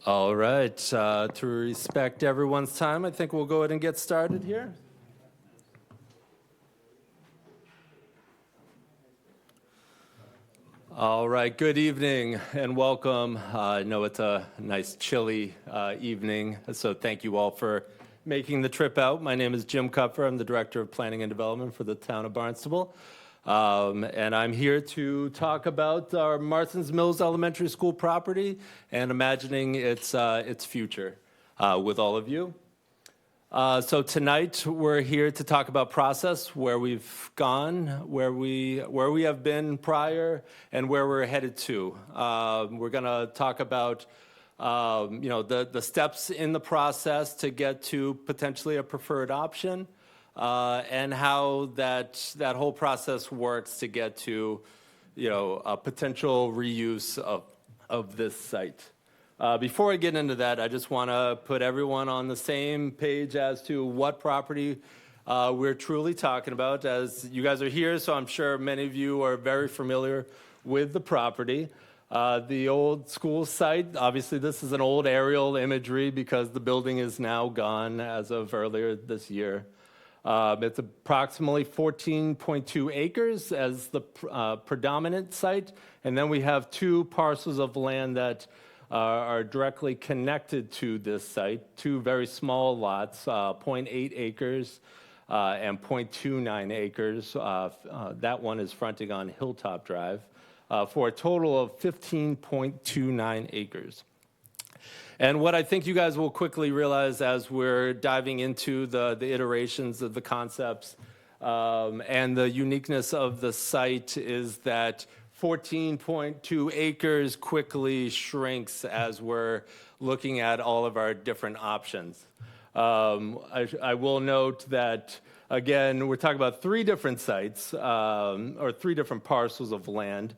All right, to respect everyone's time, I think we'll go ahead and get started here. All right, good evening and welcome. I know it's a nice chilly evening, so thank you all for making the trip out. My name is Jim Kupfer. I'm the Director of Planning and Development for the town of Barnstable. And I'm here to talk about our Marstons Mills Elementary School property and imagining its future with all of you. So tonight we're here to talk about process, where we've gone, where we have been prior, and where we're headed to. We're going to talk about the steps in the process to get to potentially a preferred option. And how that whole process works to get to, a potential reuse of this site. Before I get into that, I just want to put everyone on the same page as to what property we're truly talking about. As you guys are here, so I'm sure many of you are very familiar with the property. The old school site, obviously this is an old aerial imagery because the building is now gone as of earlier this year. It's approximately 14.2 acres as the predominant site, and then we have two parcels of land that are directly connected to this site, two very small lots, 0.8 acres and 0.29 acres. That one is fronting on Hilltop Drive for a total of 15.29 acres. And what I think you guys will quickly realize as we're diving into the iterations of the concepts and the uniqueness of the site is that 14.2 acres quickly shrinks as we're looking at all of our different options. I will note that, again, we're talking about three different sites or three different parcels of land.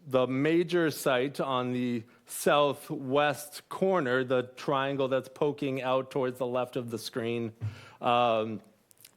The major site on the southwest corner, the triangle that's poking out towards the left of the screen, that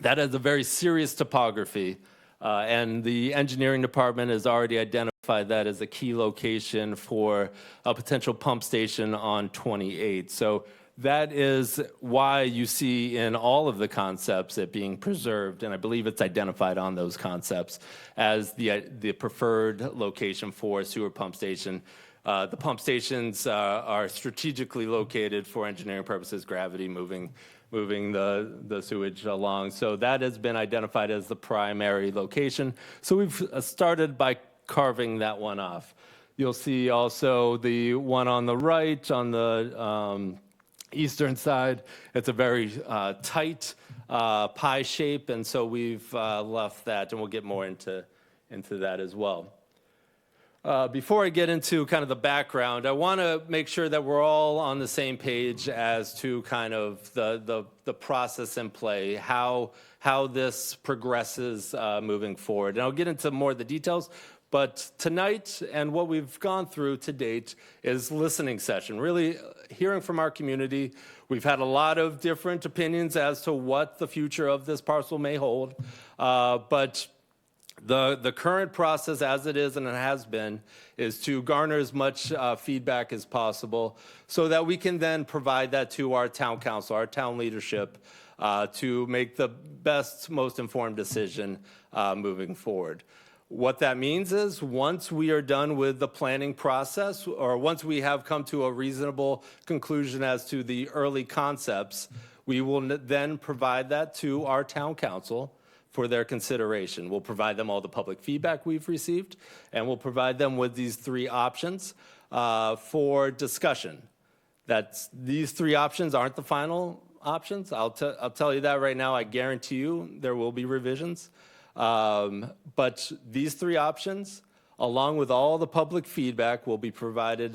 has a very serious topography. And the engineering department has already identified that as a key location for a potential pump station on 28. So that is why you see in all of the concepts it being preserved, and I believe it's identified on those concepts as the preferred location for a sewer pump station. The pump stations are strategically located for engineering purposes, gravity moving the sewage along. So that has been identified as the primary location. So we've started by carving that one off. You'll see also the one on the right on the eastern side. It's a very tight pie shape, and so we've left that, and we'll get more into that as well. Before I get into kind of the background, I want to make sure that we're all on the same page as to kind of the process in play, how this progresses moving forward. And I'll get into more of the details, but tonight and what we've gone through to date is listening session, really hearing from our community. We've had a lot of different opinions as to what the future of this parcel may hold, but the current process as it is and it has been is to garner as much feedback as possible so that we can then provide that to our town council, our town leadership, to make the best, most informed decision moving forward. What that means is once we are done with the planning process, or once we have come to a reasonable conclusion as to the early concepts, we will then provide that to our town council for their consideration. We'll provide them all the public feedback we've received, and we'll provide them with these three options for discussion. These three options aren't the final options. I'll tell you that right now. I guarantee you there will be revisions. But these three options, along with all the public feedback, will be provided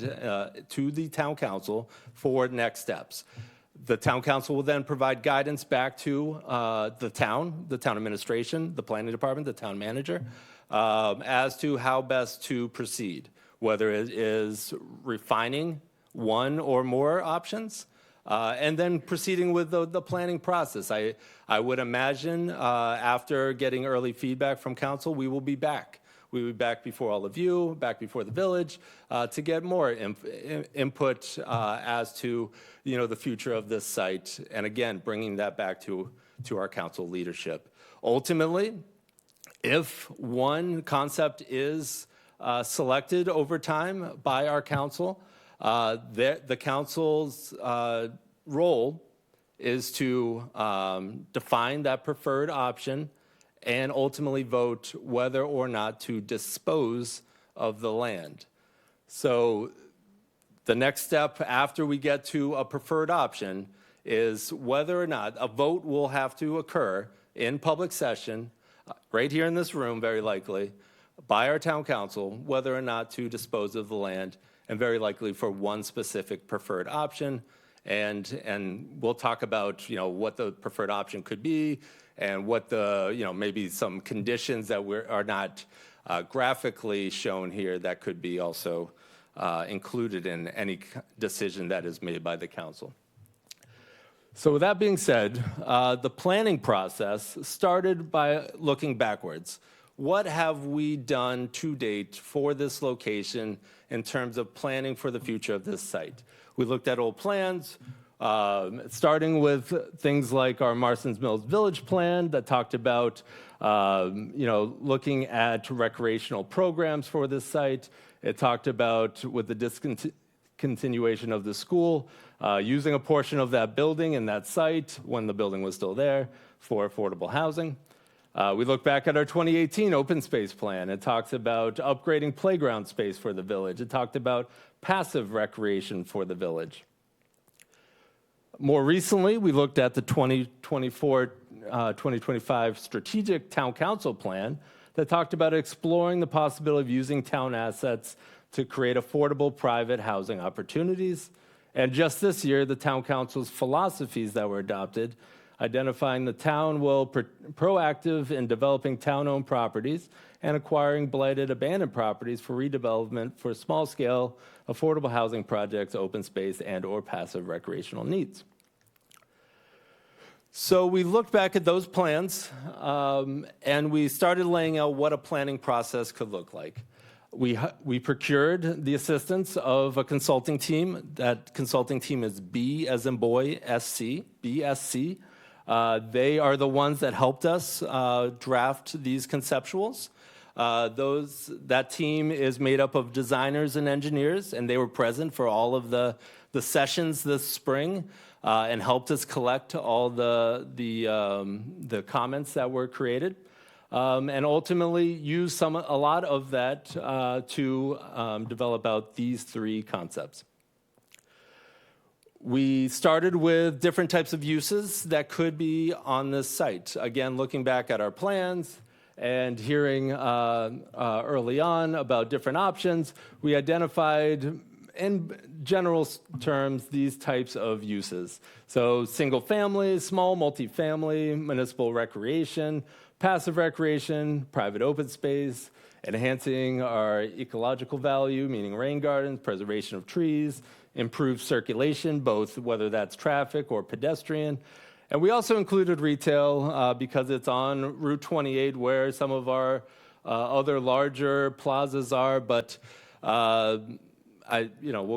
to the town council for next steps. The town council will then provide guidance back to the town administration, the planning department, the town manager, as to how best to proceed, whether it is refining one or more options, and then proceeding with the planning process. I would imagine after getting early feedback from council, we will be back we would be back before all of you, back before the village, to get more input as to the future of this site, and again, bringing that back to our council leadership. Ultimately, if one concept is selected over time by our council, the council's role is to define that preferred option and ultimately vote whether or not to dispose of the land. So the next step after we get to a preferred option is whether or not a vote will have to occur in public session, right here in this room, very likely, by our town council, whether or not to dispose of the land, and very likely for one specific preferred option. And we'll talk about what the preferred option could be, and what the maybe some conditions that are not graphically shown here that could be also included in any decision that is made by the council. So with that being said, the planning process started by looking backwards. What have we done to date for this location in terms of planning for the future of this site? We looked at old plans, starting with things like our Marstons Mills Village plan that talked about looking at recreational programs for this site. It talked about, with the discontinuation of the school, using a portion of that building and that site when the building was still there for affordable housing. We look back at our 2018 open space plan. It talks about upgrading playground space for the village. It talked about passive recreation for the village. More recently, we looked at the 2024-2025 strategic town council plan that talked about exploring the possibility of using town assets to create affordable private housing opportunities. And just this year, the town council's philosophies that were adopted, identifying the town will proactive in developing town-owned properties and acquiring blighted abandoned properties for redevelopment for small-scale affordable housing projects, open space, and/or passive recreational needs. So we looked back at those plans, and we started laying out what a planning process could look like. We procured the assistance of a consulting team. That consulting team is B as in boy, SC, BSC. They are the ones that helped us draft these conceptuals. That team is made up of designers and engineers, and they were present for all of the sessions this spring and helped us collect all the comments that were created, and ultimately use a lot of that to develop out these three concepts. We started with different types of uses that could be on this site. Again, looking back at our plans and hearing early on about different options, we identified, in general terms, these types of uses. So single family, small multifamily, municipal recreation, passive recreation, private open space, enhancing our ecological value, meaning rain gardens, preservation of trees, improved circulation, both whether that's traffic or pedestrian. And we also included retail because it's on Route 28 where some of our other larger plazas are, but we'll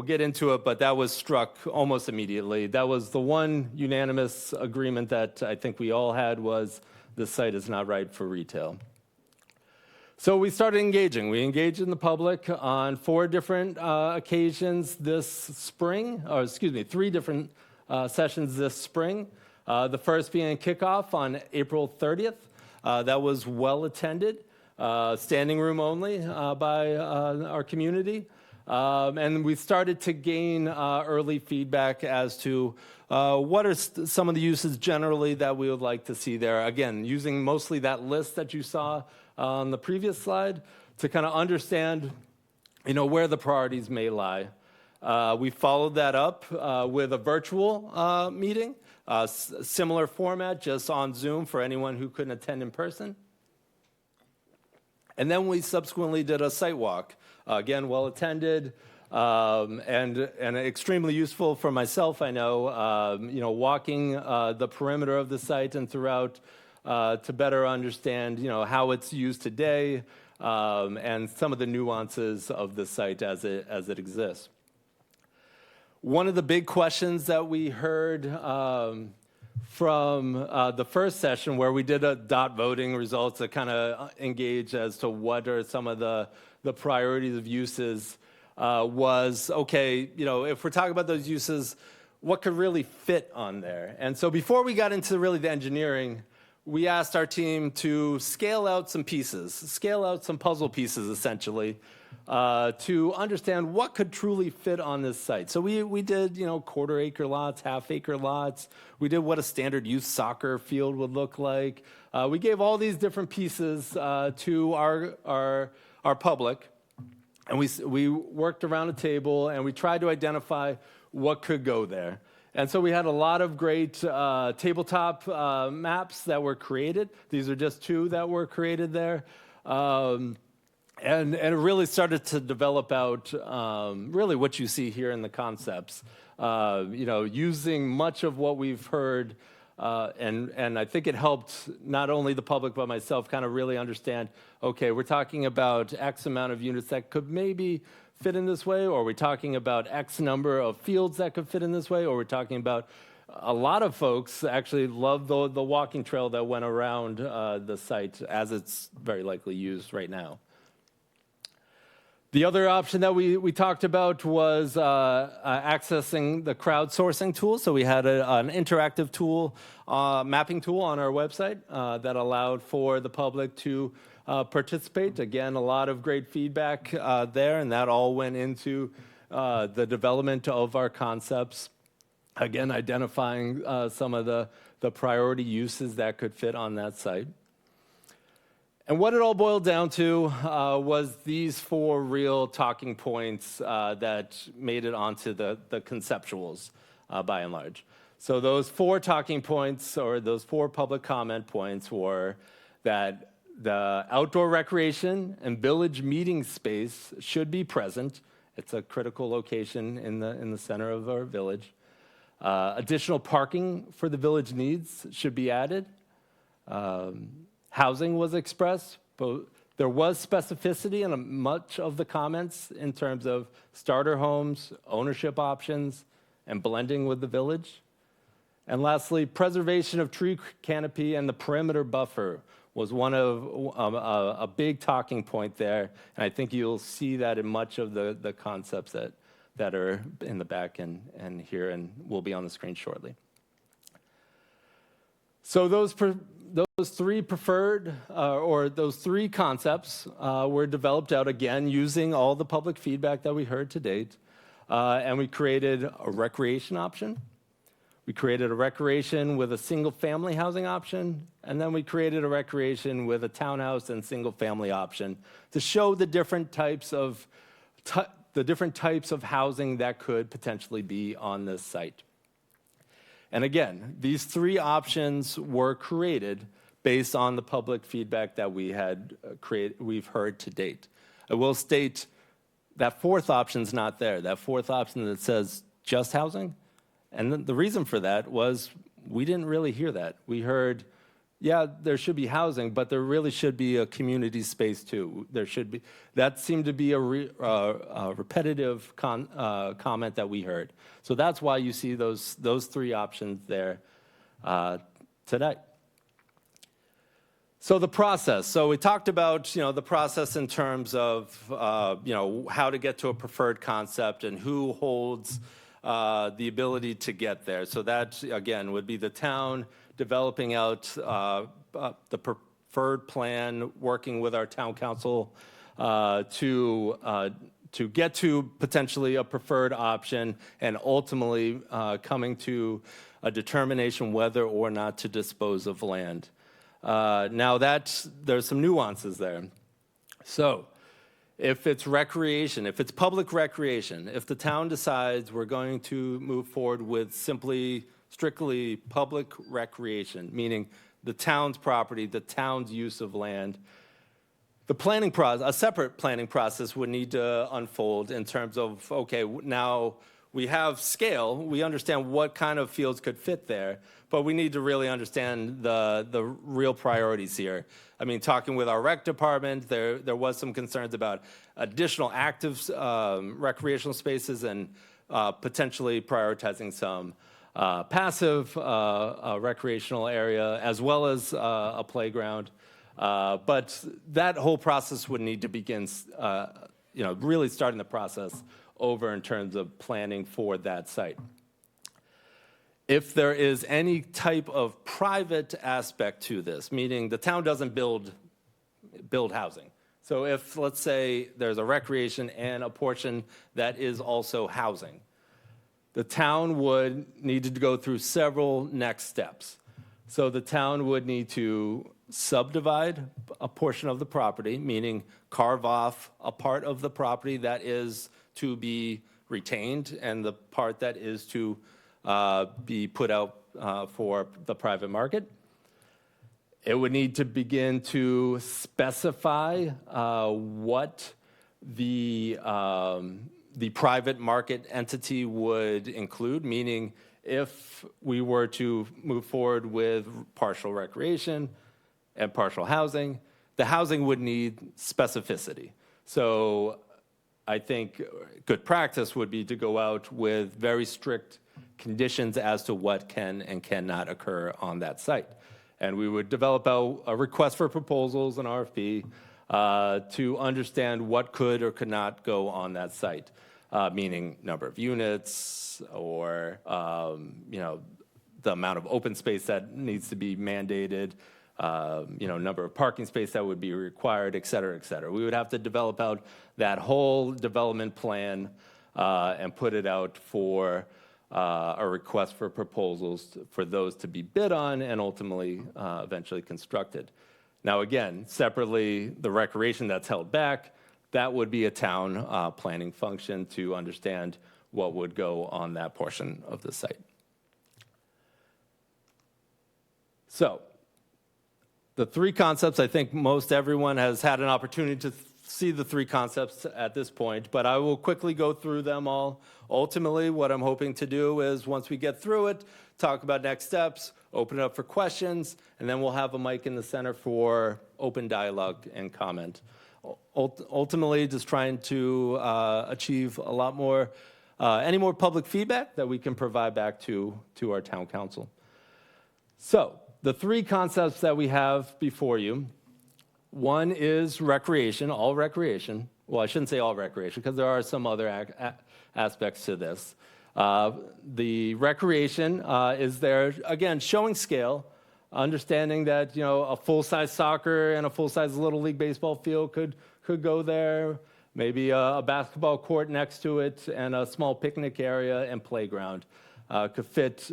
get into it, but that was struck almost immediately. That was the one unanimous agreement that I think we all had, was this site is not right for retail. So we started engaging. We engaged in the public on 4 different occasions this spring, or excuse me, 3 different sessions this spring. The first being a kickoff on April 30th. That was well attended, standing room only by our community. And we started to gain early feedback as to what are some of the uses generally that we would like to see there. Again, using mostly that list that you saw on the previous slide to kind of understand, where the priorities may lie. We followed that up with a virtual meeting, similar format, just on Zoom for anyone who couldn't attend in person. And then we subsequently did a site walk, again, well attended, and extremely useful for myself. I know, walking the perimeter of the site and throughout to better understand, how it's used today, and some of the nuances of the site as it exists. One of the big questions that we heard from the first session, where we did a dot voting results that kind of engage as to what are some of the priorities of uses, was, okay, if we're talking about those uses, what could really fit on there? And so before we got into really the engineering, we asked our team to scale out some pieces, scale out some puzzle pieces, essentially, to understand what could truly fit on this site. So we did, quarter-acre lots, half-acre lots. We did what a standard youth soccer field would look like. We gave all these different pieces to our public, and we worked around a table, and we tried to identify what could go there. And so we had a lot of great tabletop maps that were created. These are just two that were created there. And it really started to develop out really what you see here in the concepts. Using much of what we've heard, and I think it helped not only the public but myself kind of really understand, okay, we're talking about X amount of units that could maybe fit in this way, or we're talking about X number of fields that could fit in this way, or we're talking about a lot of folks actually love the walking trail that went around the site as it's very likely used right now. The other option that we talked about was accessing the crowdsourcing tool. So we had an interactive tool, mapping tool on our website that allowed for the public to participate. Again, a lot of great feedback there, and that all went into the development of our concepts. Again, identifying some of the priority uses that could fit on that site. And what it all boiled down to was these four real talking points that made it onto the conceptuals by and large. So those four talking points, or those four public comment points, were that the outdoor recreation and village meeting space should be present. It's a critical location in the center of our village. Additional parking for the village needs should be added. Housing was expressed, but there was specificity in much of the comments in terms of starter homes, ownership options, and blending with the village. And lastly, preservation of tree canopy and the perimeter buffer was one of a big talking point there. And I think you'll see that in much of the concepts that are in the back and here and will be on the screen shortly. So those three preferred, or those three concepts were developed out, again, using all the public feedback that we heard to date. And we created a recreation option. We created a recreation with a single-family housing option, and then we created a recreation with a townhouse and single-family option to show the different types of housing that could potentially be on this site. And again, these three options were created based on the public feedback that we've heard to date. I will state that fourth option's not there. That fourth option that says just housing. And the reason for that was we didn't really hear that. We heard, yeah, there should be housing, but there really should be a community space too. That seemed to be a repetitive comment that we heard. So that's why you see those three options there today. So the process. So we talked about the process in terms of how to get to a preferred concept and who holds the ability to get there. So that, again, would be the town developing out the preferred plan, working with our town council to get to potentially a preferred option, and ultimately coming to a determination whether or not to dispose of land. Now there's some nuances there. So if it's recreation, if it's public recreation, if the town decides we're going to move forward with strictly public recreation, meaning the town's property, the town's use of land, the planning process, a separate planning process would need to unfold in terms of, okay, now we have scale, we understand what kind of fields could fit there, but we need to really understand the real priorities here. I mean, talking with our rec department, there was some concerns about additional active recreational spaces and potentially prioritizing some passive recreational area as well as a playground. But that whole process would need to begin, really starting the process over in terms of planning for that site. If there is any type of private aspect to this, meaning the town doesn't build housing. So if, let's say, there's a recreation and a portion that is also housing, the town would need to go through several next steps. So the town would need to subdivide a portion of the property, meaning carve off a part of the property that is to be retained and the part that is to be put out for the private market. It would need to begin to specify what the private market entity would include, meaning if we were to move forward with partial recreation and partial housing, the housing would need specificity. So I think good practice would be to go out with very strict conditions as to what can and cannot occur on that site. And we would develop a request for proposals, an RFP, to understand what could or could not go on that site, meaning number of units or the amount of open space that needs to be mandated, number of parking space that would be required, et cetera, et cetera. We would have to develop out that whole development plan and put it out for a request for proposals for those to be bid on and ultimately eventually constructed. Now, again, separately, the recreation that's held back, that would be a town planning function to understand what would go on that portion of the site. So, the three concepts, I think most everyone has had an opportunity to see the three concepts at this point, but I will quickly go through them all. Ultimately, what I'm hoping to do is once we get through it, talk about next steps, open it up for questions, and then we'll have a mic in the center for open dialogue and comment. Ultimately, just trying to achieve a lot more, any more public feedback that we can provide back to our town council. So, the three concepts that we have before you, one is recreation, all recreation. Well, I shouldn't say all recreation because there are some other aspects to this. The recreation is there, again, showing scale, understanding that a full-size soccer and a full-size Little League baseball field could go there, maybe a basketball court next to it, and a small picnic area and playground could fit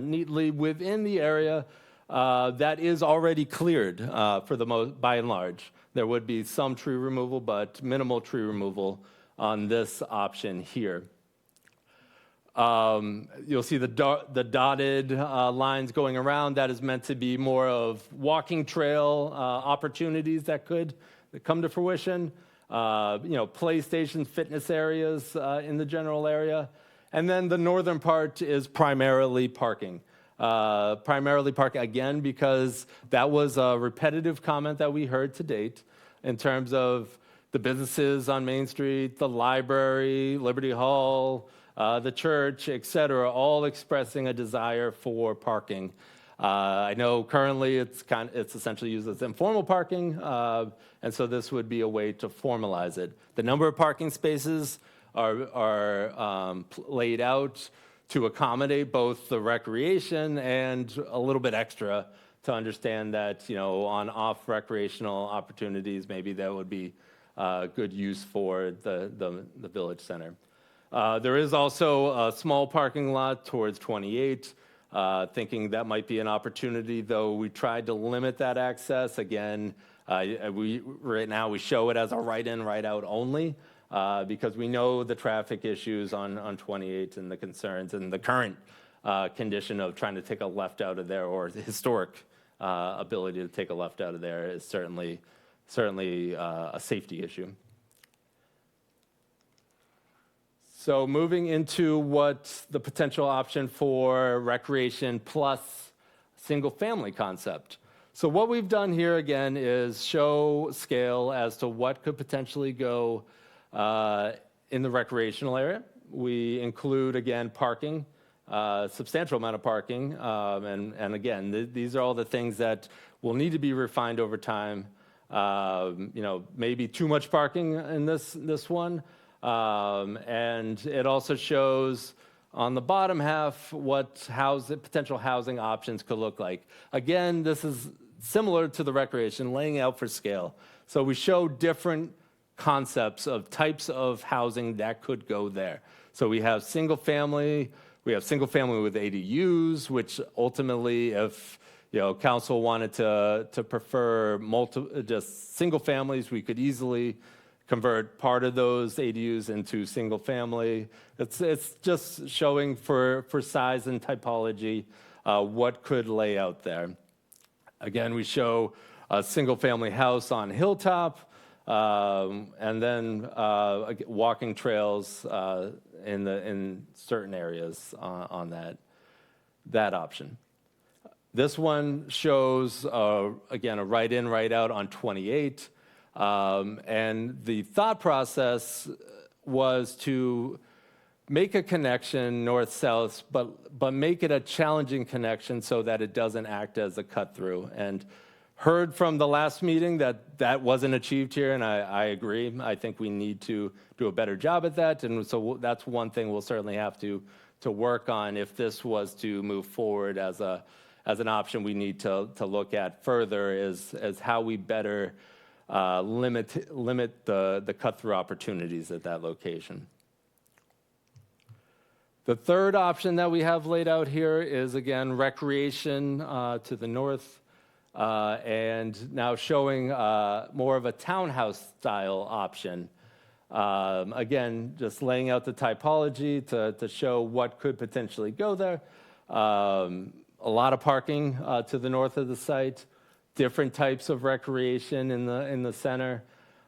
neatly within the area that is already cleared by and large. There would be some tree removal, but minimal tree removal on this option here. You'll see the dotted lines going around. That is meant to be more of walking trail opportunities that come to fruition. PlayStation fitness areas in the general area. And then the northern part is primarily parking. Again, because that was a repetitive comment that we heard to date in terms of the businesses on Main Street, the library, Liberty Hall, the church, et cetera, all expressing a desire for parking. I know currently it's essentially used as informal parking, and so this would be a way to formalize it. The number of parking spaces are laid out to accommodate both the recreation and a little bit extra to understand that, on off recreational opportunities, maybe that would be good use for the village center. There is also a small parking lot towards 28, thinking that might be an opportunity, though we tried to limit that access. Again, right now we show it as a right-in, right-out only, because we know the traffic issues on 28 and the concerns and the current condition of trying to take a left out of there, or the historic ability to take a left out of there is certainly a safety issue. So moving into what the potential option for recreation plus single-family concept. So what we've done here again is show scale as to what could potentially go in the recreational area. We include, again, parking, substantial amount of parking. And again, these are all the things that will need to be refined over time. Maybe too much parking in this one. And it also shows on the bottom half what potential housing options could look like. Again, this is similar to the recreation, laying out for scale. So we show different concepts of types of housing that could go there. So we have single family with ADUs, which ultimately, if council wanted to prefer just single families, we could easily convert part of those ADUs into single family. It's just showing for size and typology what could lay out there. Again, we show a single family house on Hilltop, and then walking trails in certain areas on that option. This one shows, again, a right in, right out on 28. And the thought process was to make a connection north-south, but make it a challenging connection so that it doesn't act as a cut-through. And heard from the last meeting that wasn't achieved here, and I agree. I think we need to do a better job at that. And so that's one thing we'll certainly have to work on if this was to move forward as an option we need to look at further is how we better limit the cut-through opportunities at that location. The third option that we have laid out here is, again, recreation to the north, and now showing more of a townhouse-style option. Again, just laying out the typology to show what could potentially go there. A lot of parking to the north of the site, different types of recreation in the center,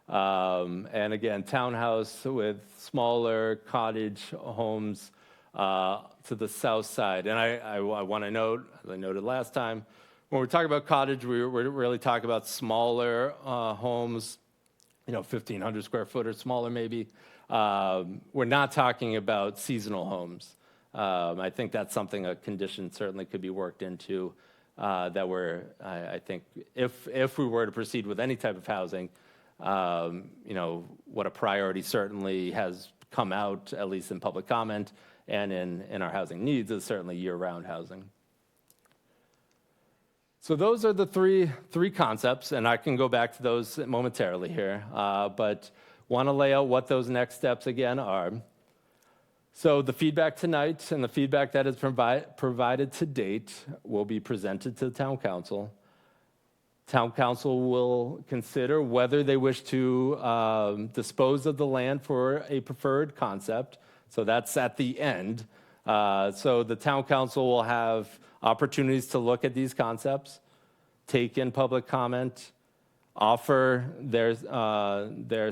and again, townhouse with smaller cottage homes to the south side. And I want to note, as I noted last time, when we talk about cottage, we're really talking about smaller homes, 1,500 square foot or smaller maybe. We're not talking about seasonal homes. I think that's something, a condition certainly could be worked into that I think if we were to proceed with any type of housing, what a priority certainly has come out, at least in public comment and in our housing needs, is certainly year-round housing. So those are the three concepts, and I can go back to those momentarily here, but want to lay out what those next steps again are. So the feedback tonight and the feedback that is provided to date will be presented to the town council. Town council will consider whether they wish to dispose of the land for a preferred concept. So that's at the end. So the town council will have opportunities to look at these concepts, take in public comment, offer their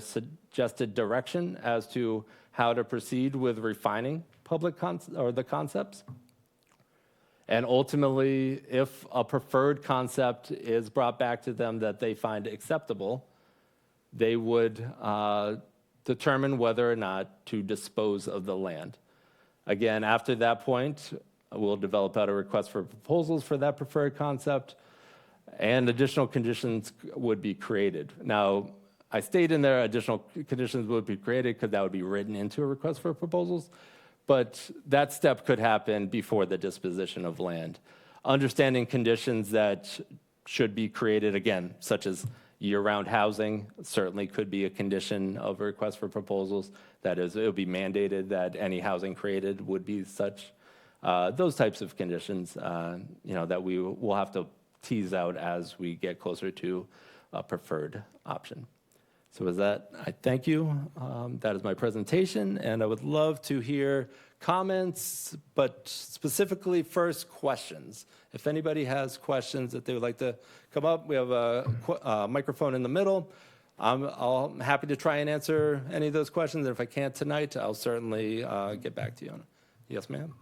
suggested direction as to how to proceed with refining the concepts. And ultimately, if a preferred concept is brought back to them that they find acceptable, they would determine whether or not to dispose of the land. Again, after that point, we'll develop out a request for proposals for that preferred concept, and additional conditions would be created. Now, I stayed in there, additional conditions would be created because that would be written into a request for proposals, but that step could happen before the disposition of land. Understanding conditions that should be created, again, such as year-round housing, certainly could be a condition of a request for proposals. That is, it would be mandated that any housing created would be such. Those types of conditions, that we will have to tease out as we get closer to a preferred option. So with that, I thank you. That is my presentation, and I would love to hear comments, but specifically first questions. If anybody has questions that they would like to come up, we have a microphone in the middle. I'm happy to try and answer any of those questions. And if I can't tonight, I'll certainly get back to you on it. Yes, ma'am.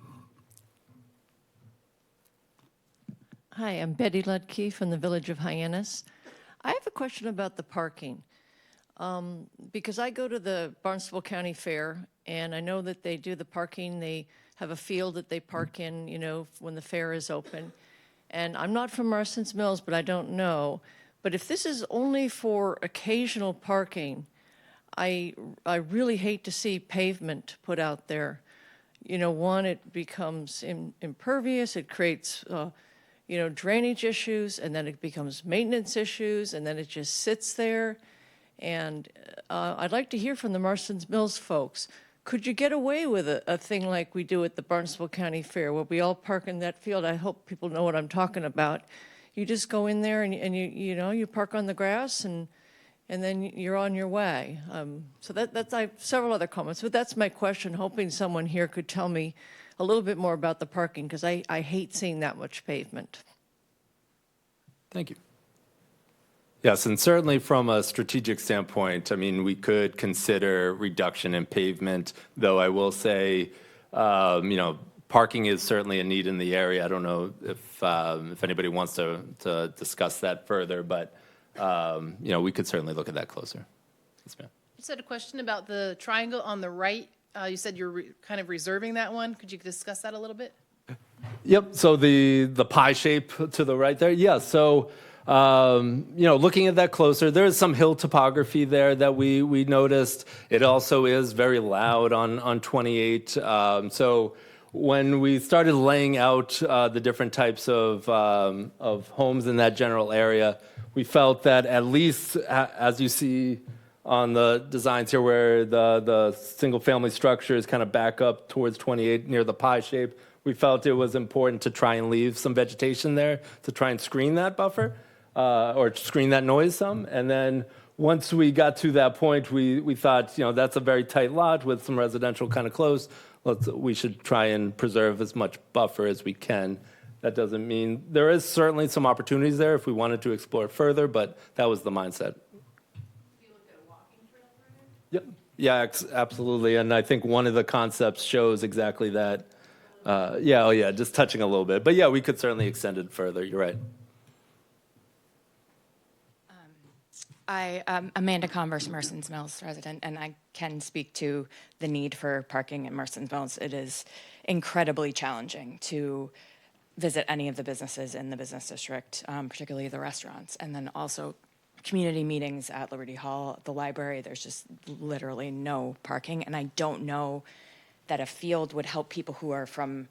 Hi, I'm Betty Ludke from the Village of Hyannis. I have a question about the parking. Because I go to the Barnstable County Fair, and I know that they do the parking. They have a field that they park in, you know, when the fair is open. And I'm not from Marstons Mills, but I don't know. But if this is only for occasional parking, I really hate to see pavement put out there. You know, one, it becomes impervious, it creates, you know, drainage issues, and then it becomes maintenance issues, and then it just sits there. And I'd like to hear from the Marstons Mills folks. Could you get away with a thing like we do at the Barnstable County Fair, where we all park in that field? I hope people know what I'm talking about. You just go in there and you know, you park on the grass, and then you're on your way. So that's I have several other comments, but that's my question, hoping someone here could tell me a little bit more about the parking, because I hate seeing that much pavement. Thank you. Yes, and certainly from a strategic standpoint, I mean, we could consider reduction in pavement, though I will say, you know, parking is certainly a need in the area. I don't know if anybody wants to discuss that further, but, you know, we could certainly look at that closer. Yes, ma'am. You said a question about the triangle on the right. You said you're kind of reserving that one. Could you discuss that a little bit? Yep, so the pie shape to the right there, yeah, so... you know, looking at that closer, there is some hill topography there that we noticed. It also is very loud on 28. So when we started laying out the different types of homes in that general area, we felt that at least, as you see on the designs here, where the single-family structure is kind of back up towards 28 near the pie shape, we felt it was important to try and leave some vegetation there to try and screen that buffer. Or screen that noise some. And then once we got to that point, we thought, you know, that's a very tight lot with some residential kind of close. We should try and preserve as much buffer as we can. That doesn't mean, there is certainly some opportunities there if we wanted to explore further, but that was the mindset. You looked at a walking trail further? Yep. Yeah, absolutely. And I think one of the concepts shows exactly that. Yeah, oh yeah, just touching a little bit. But yeah, we could certainly extend it further. You're right. I'm Amanda Converse, Marstons Mills resident, and I can speak to the need for parking at Marstons Mills. It is incredibly challenging to visit any of the businesses in the business district, particularly the restaurants, and then also community meetings at Liberty Hall, the library. There's just literally no parking, and I don't know that a field would help people who are from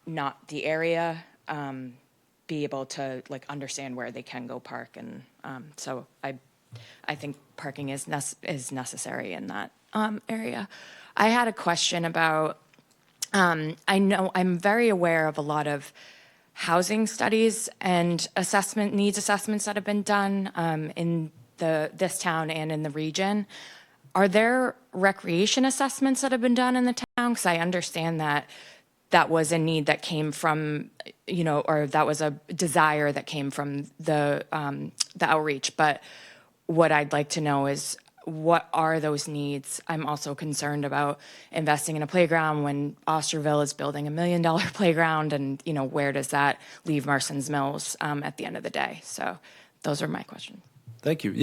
not the area be able to like understand where they can go park, and so I think parking is necessary in that area. I had a question about, I know I'm very aware of a lot of housing studies and needs assessments that have been done in this town and in the region. Are there recreation assessments that have been done in the town? Because I understand that was a need that came from, you know, or that was a desire that came from the outreach, but what I'd like to know is, what are those needs? I'm also concerned about investing in a playground when Osterville is building $1 million playground, and you know, where does that leave Marstons Mills at the end of the day? So those are my questions. Thank you.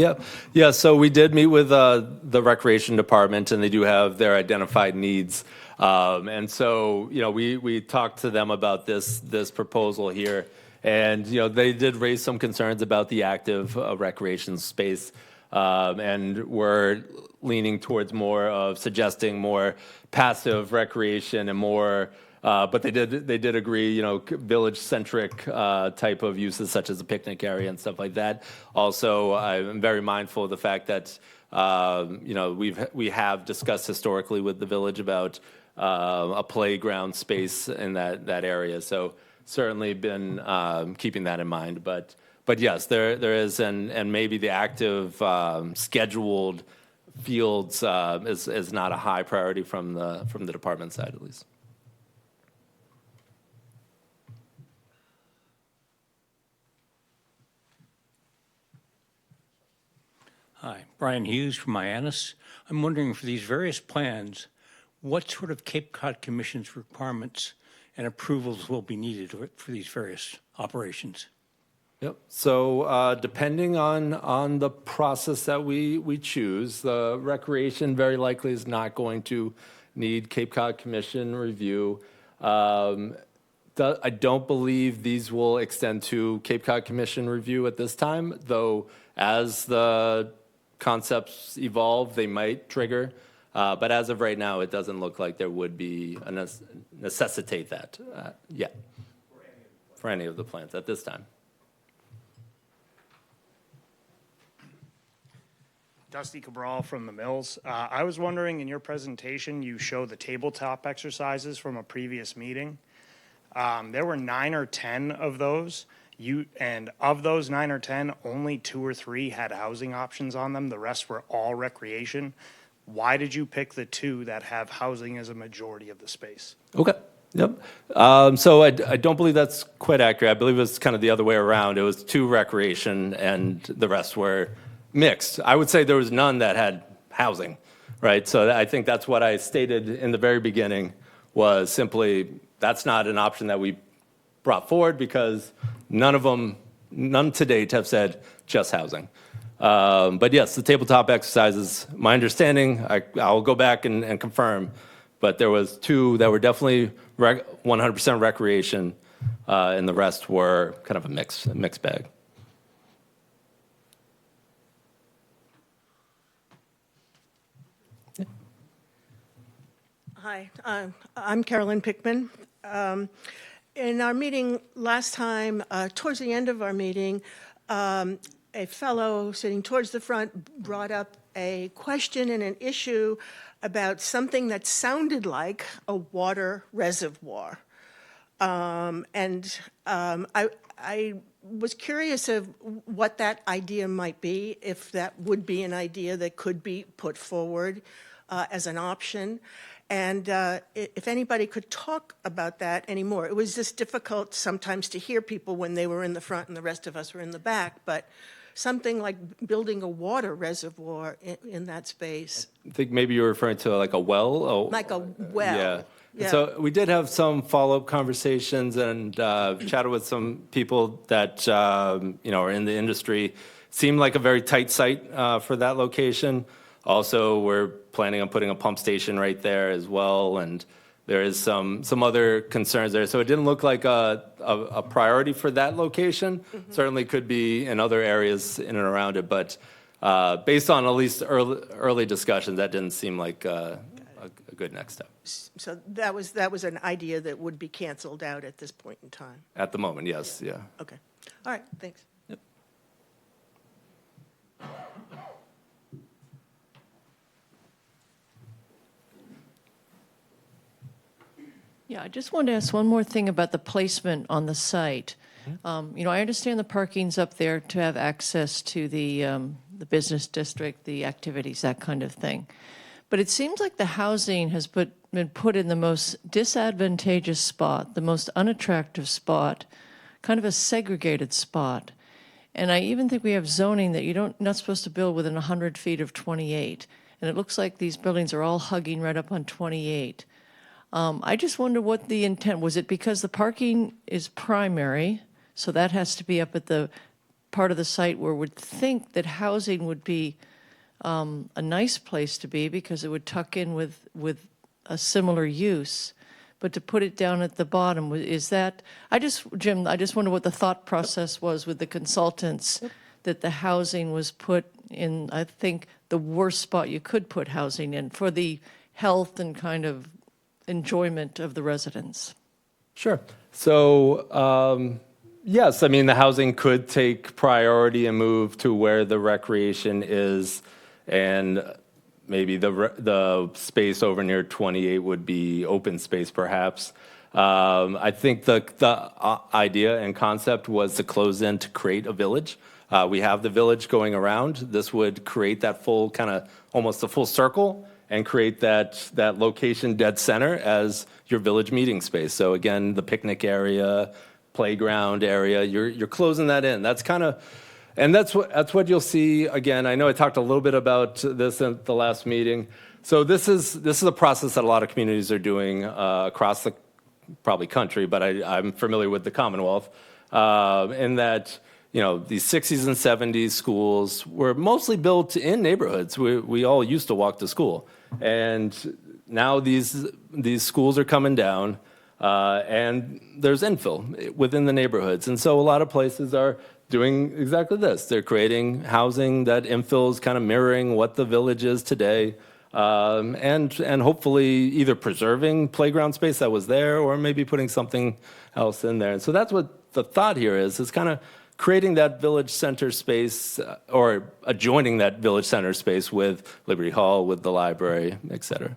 Yeah. So we did meet with the recreation department, and they do have their identified needs. And so, you know, we talked to them about this proposal here. And, you know, they did raise some concerns about the active recreation space, and we're leaning towards more of suggesting more passive recreation and more, but they did agree, you know, village-centric type of uses such as a picnic area and stuff like that. Also, I'm very mindful of the fact that, you know, we have discussed historically with the village about a playground space in that area. So certainly been keeping that in mind, but yes, there is, and maybe the active scheduled fields is not a high priority from the department side, at least. Hi, Brian Hughes from Hyannis. I'm wondering for these various plans, what sort of Cape Cod Commission's requirements and approvals will be needed for these various operations? Yep. So depending on the process that we choose, the recreation very likely is not going to need Cape Cod Commission review. I don't believe these will extend to Cape Cod Commission review at this time, though as the concepts evolve, they might trigger. But as of right now, it doesn't look like there would be a necessitate that yet for any of the plans at this time. Dusty Cabral from the Mills. I was wondering, in your presentation, you showed the tabletop exercises from a previous meeting. There were 9 or 10 of those. And of those 9 or 10, only 2 or 3 had housing options on them. The rest were all recreation. Why did you pick the 2 that have housing as a majority of the space? Okay. Yep. So I don't believe that's quite accurate. I believe it was kind of the other way around. It was 2 recreation and the rest were mixed. I would say there was none that had housing, right? So I think that's what I stated in the very beginning was simply that's not an option that we brought forward because none to date have said just housing. But yes, the tabletop exercises, my understanding, I'll go back and confirm, but there was 2 that were definitely 100% recreation, and the rest were kind of a mixed bag. Hi, I'm Carolyn Pickman. In our meeting last time, towards the end of our meeting, a fellow sitting towards the front brought up a question and an issue about something that sounded like a water reservoir. I was curious of what that idea might be, if that would be an idea that could be put forward as an option. And if anybody could talk about that anymore. It was just difficult sometimes to hear people when they were in the front and the rest of us were in the back, but something like building a water reservoir in that space. I think maybe you're referring to like a well. Like a well. Yeah. Yeah. So we did have some follow-up conversations and chatted with some people that are in the industry. Seemed like a very tight site for that location. Also, we're planning on putting a pump station right there as well, and there is some other concerns there. So it didn't look like a priority for that location. Mm-hmm. Certainly could be in other areas in and around it, but based on at least early discussions, that didn't seem like a good next step. So that was an idea that would be canceled out at this point in time. At the moment, yes, yeah. Okay. All right, thanks. Yeah, I just wanted to ask one more thing about the placement on the site. I understand the parking's up there to have access to the business district, the activities, that kind of thing. But it seems like the housing has been put in the most disadvantageous spot, the most unattractive spot, kind of a segregated spot. And I even think we have zoning that you're not supposed to build within 100 feet of 28. And it looks like these buildings are all hugging right up on 28. I just wonder what the intent was. It because the parking is primary, so that has to be up at the part of the site where we'd think that housing would be a nice place to be because it would tuck in with a similar use. But to put it down at the bottom, is that, Jim, I just wonder what the thought process was with the consultants, that the housing was put in, I think, the worst spot you could put housing in for the health and kind of enjoyment of the residents. Sure. So, yes, I mean, the housing could take priority and move to where the recreation is, and maybe the space over near 28 would be open space, perhaps. I think the idea and concept was to close in to create a village. We have the village going around. This would create that full kind of almost a full circle and create that location dead center as your village meeting space. So again, the picnic area, playground area, you're closing that in. That's kind of, And that's what you'll see. Again, I know I talked a little bit about this at the last meeting. So this is a process that a lot of communities are doing across the probably country, but I'm familiar with the Commonwealth, in that, you know, these 60s and 70s schools were mostly built in neighborhoods. We all used to walk to school. And now these schools are coming down, and there's infill within the neighborhoods. And so a lot of places are doing exactly this. They're creating housing that infills, kind of mirroring what the village is today, and hopefully either preserving playground space that was there or maybe putting something else in there. And so that's what the thought here is kind of creating that village center space, or adjoining that village center space with Liberty Hall, with the library, et cetera.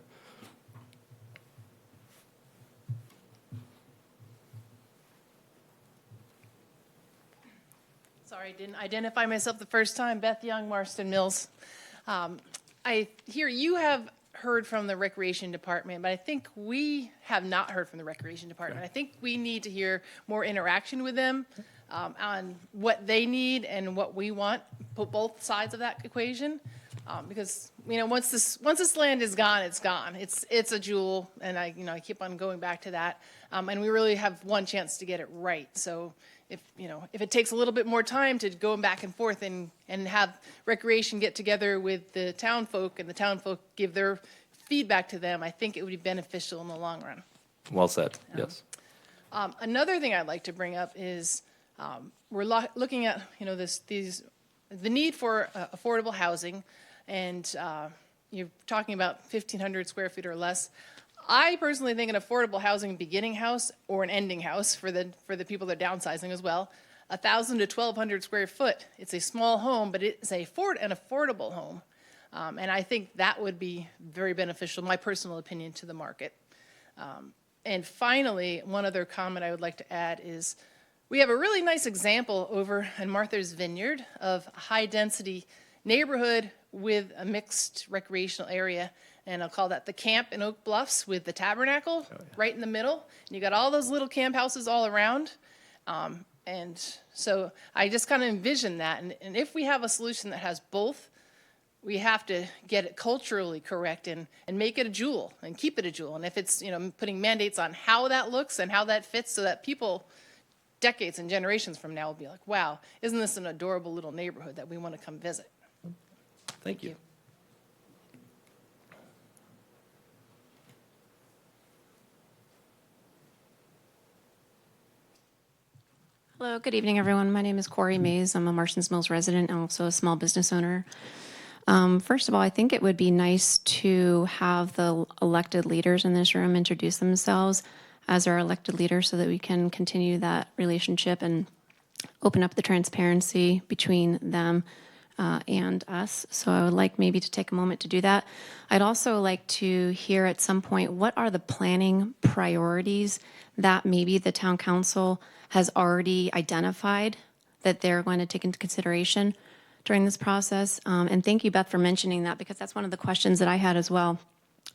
Sorry, I didn't identify myself the first time. Beth Young, Marston Mills. I hear you have heard from the Recreation Department, but I think we have not heard from the Recreation Department. I think we need to hear more interaction with them on what they need and what we want, put both sides of that equation. Because, you know, once this land is gone, it's gone. It's a jewel, and I keep on going back to that. And we really have one chance to get it right. So if it takes a little bit more time to go back and forth and have Recreation get together with the town folk, and the town folk give their feedback to them, I think it would be beneficial in the long run. Well said, yes. Another thing I'd like to bring up is we're looking at the need for affordable housing, and you're talking about 1,500 square feet or less. I personally think an affordable housing beginning house or an ending house for the people that are downsizing as well, 1,000 to 1,200 square foot. It's a small home, but it's an affordable home. And I think that would be very beneficial, my personal opinion, to the market. And finally, one other comment I would like to add is we have a really nice example over in Martha's Vineyard of a high-density neighborhood with a mixed recreational area. And I'll call that the camp in Oak Bluffs with the tabernacle right in the middle. And you got all those little camp houses all around. And so I just kind of envision that. And if we have a solution that has both, we have to get it culturally correct and make it a jewel and keep it a jewel. And if it's, putting mandates on how that looks and how that fits so that people decades and generations from now will be like, wow, isn't this an adorable little neighborhood that we want to come visit? Thank you. Hello, good evening, everyone. My name is Corey Mays. I'm a Marstons Mills resident and also a small business owner. First of all, I think it would be nice to have the elected leaders in this room introduce themselves as our elected leaders so that we can continue that relationship and open up the transparency between them and us. So I would like maybe to take a moment to do that. I'd also like to hear at some point, what are the planning priorities that maybe the town council has already identified that they're going to take into consideration during this process? And thank you, Beth, for mentioning that, because that's one of the questions that I had as well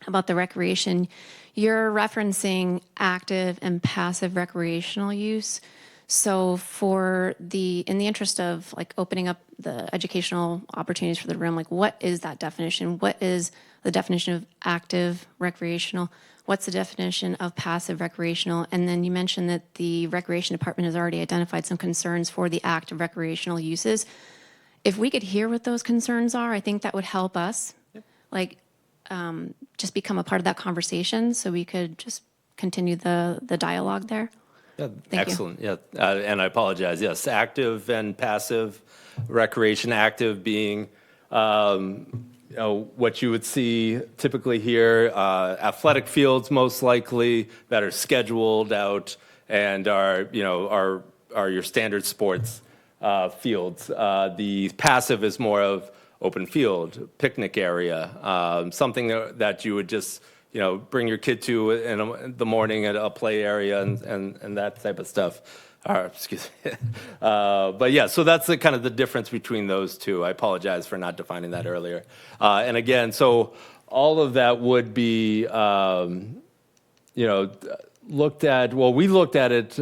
about the recreation. You're referencing active and passive recreational use. So in the interest of like opening up the educational opportunities for the room, like what is that definition? What is the definition of active recreational? What's the definition of passive recreational? And then you mentioned that the Recreation Department has already identified some concerns for the active recreational uses. If we could hear what those concerns are, I think that would help us, just become a part of that conversation, so we could just continue the dialogue there. Yeah, Thank excellent. You. Yeah, and I apologize. Yes, active and passive recreation. Active being what you would see typically here, athletic fields most likely that are scheduled out and are your standard sports fields. The passive is more of open field, picnic area, something that you would just bring your kid to in the morning at a play area and that type of stuff. Excuse me. But yeah, so that's the kind of the difference between those two. I apologize for not defining that earlier. And again, so all of that would be, looked at. Well, we looked at it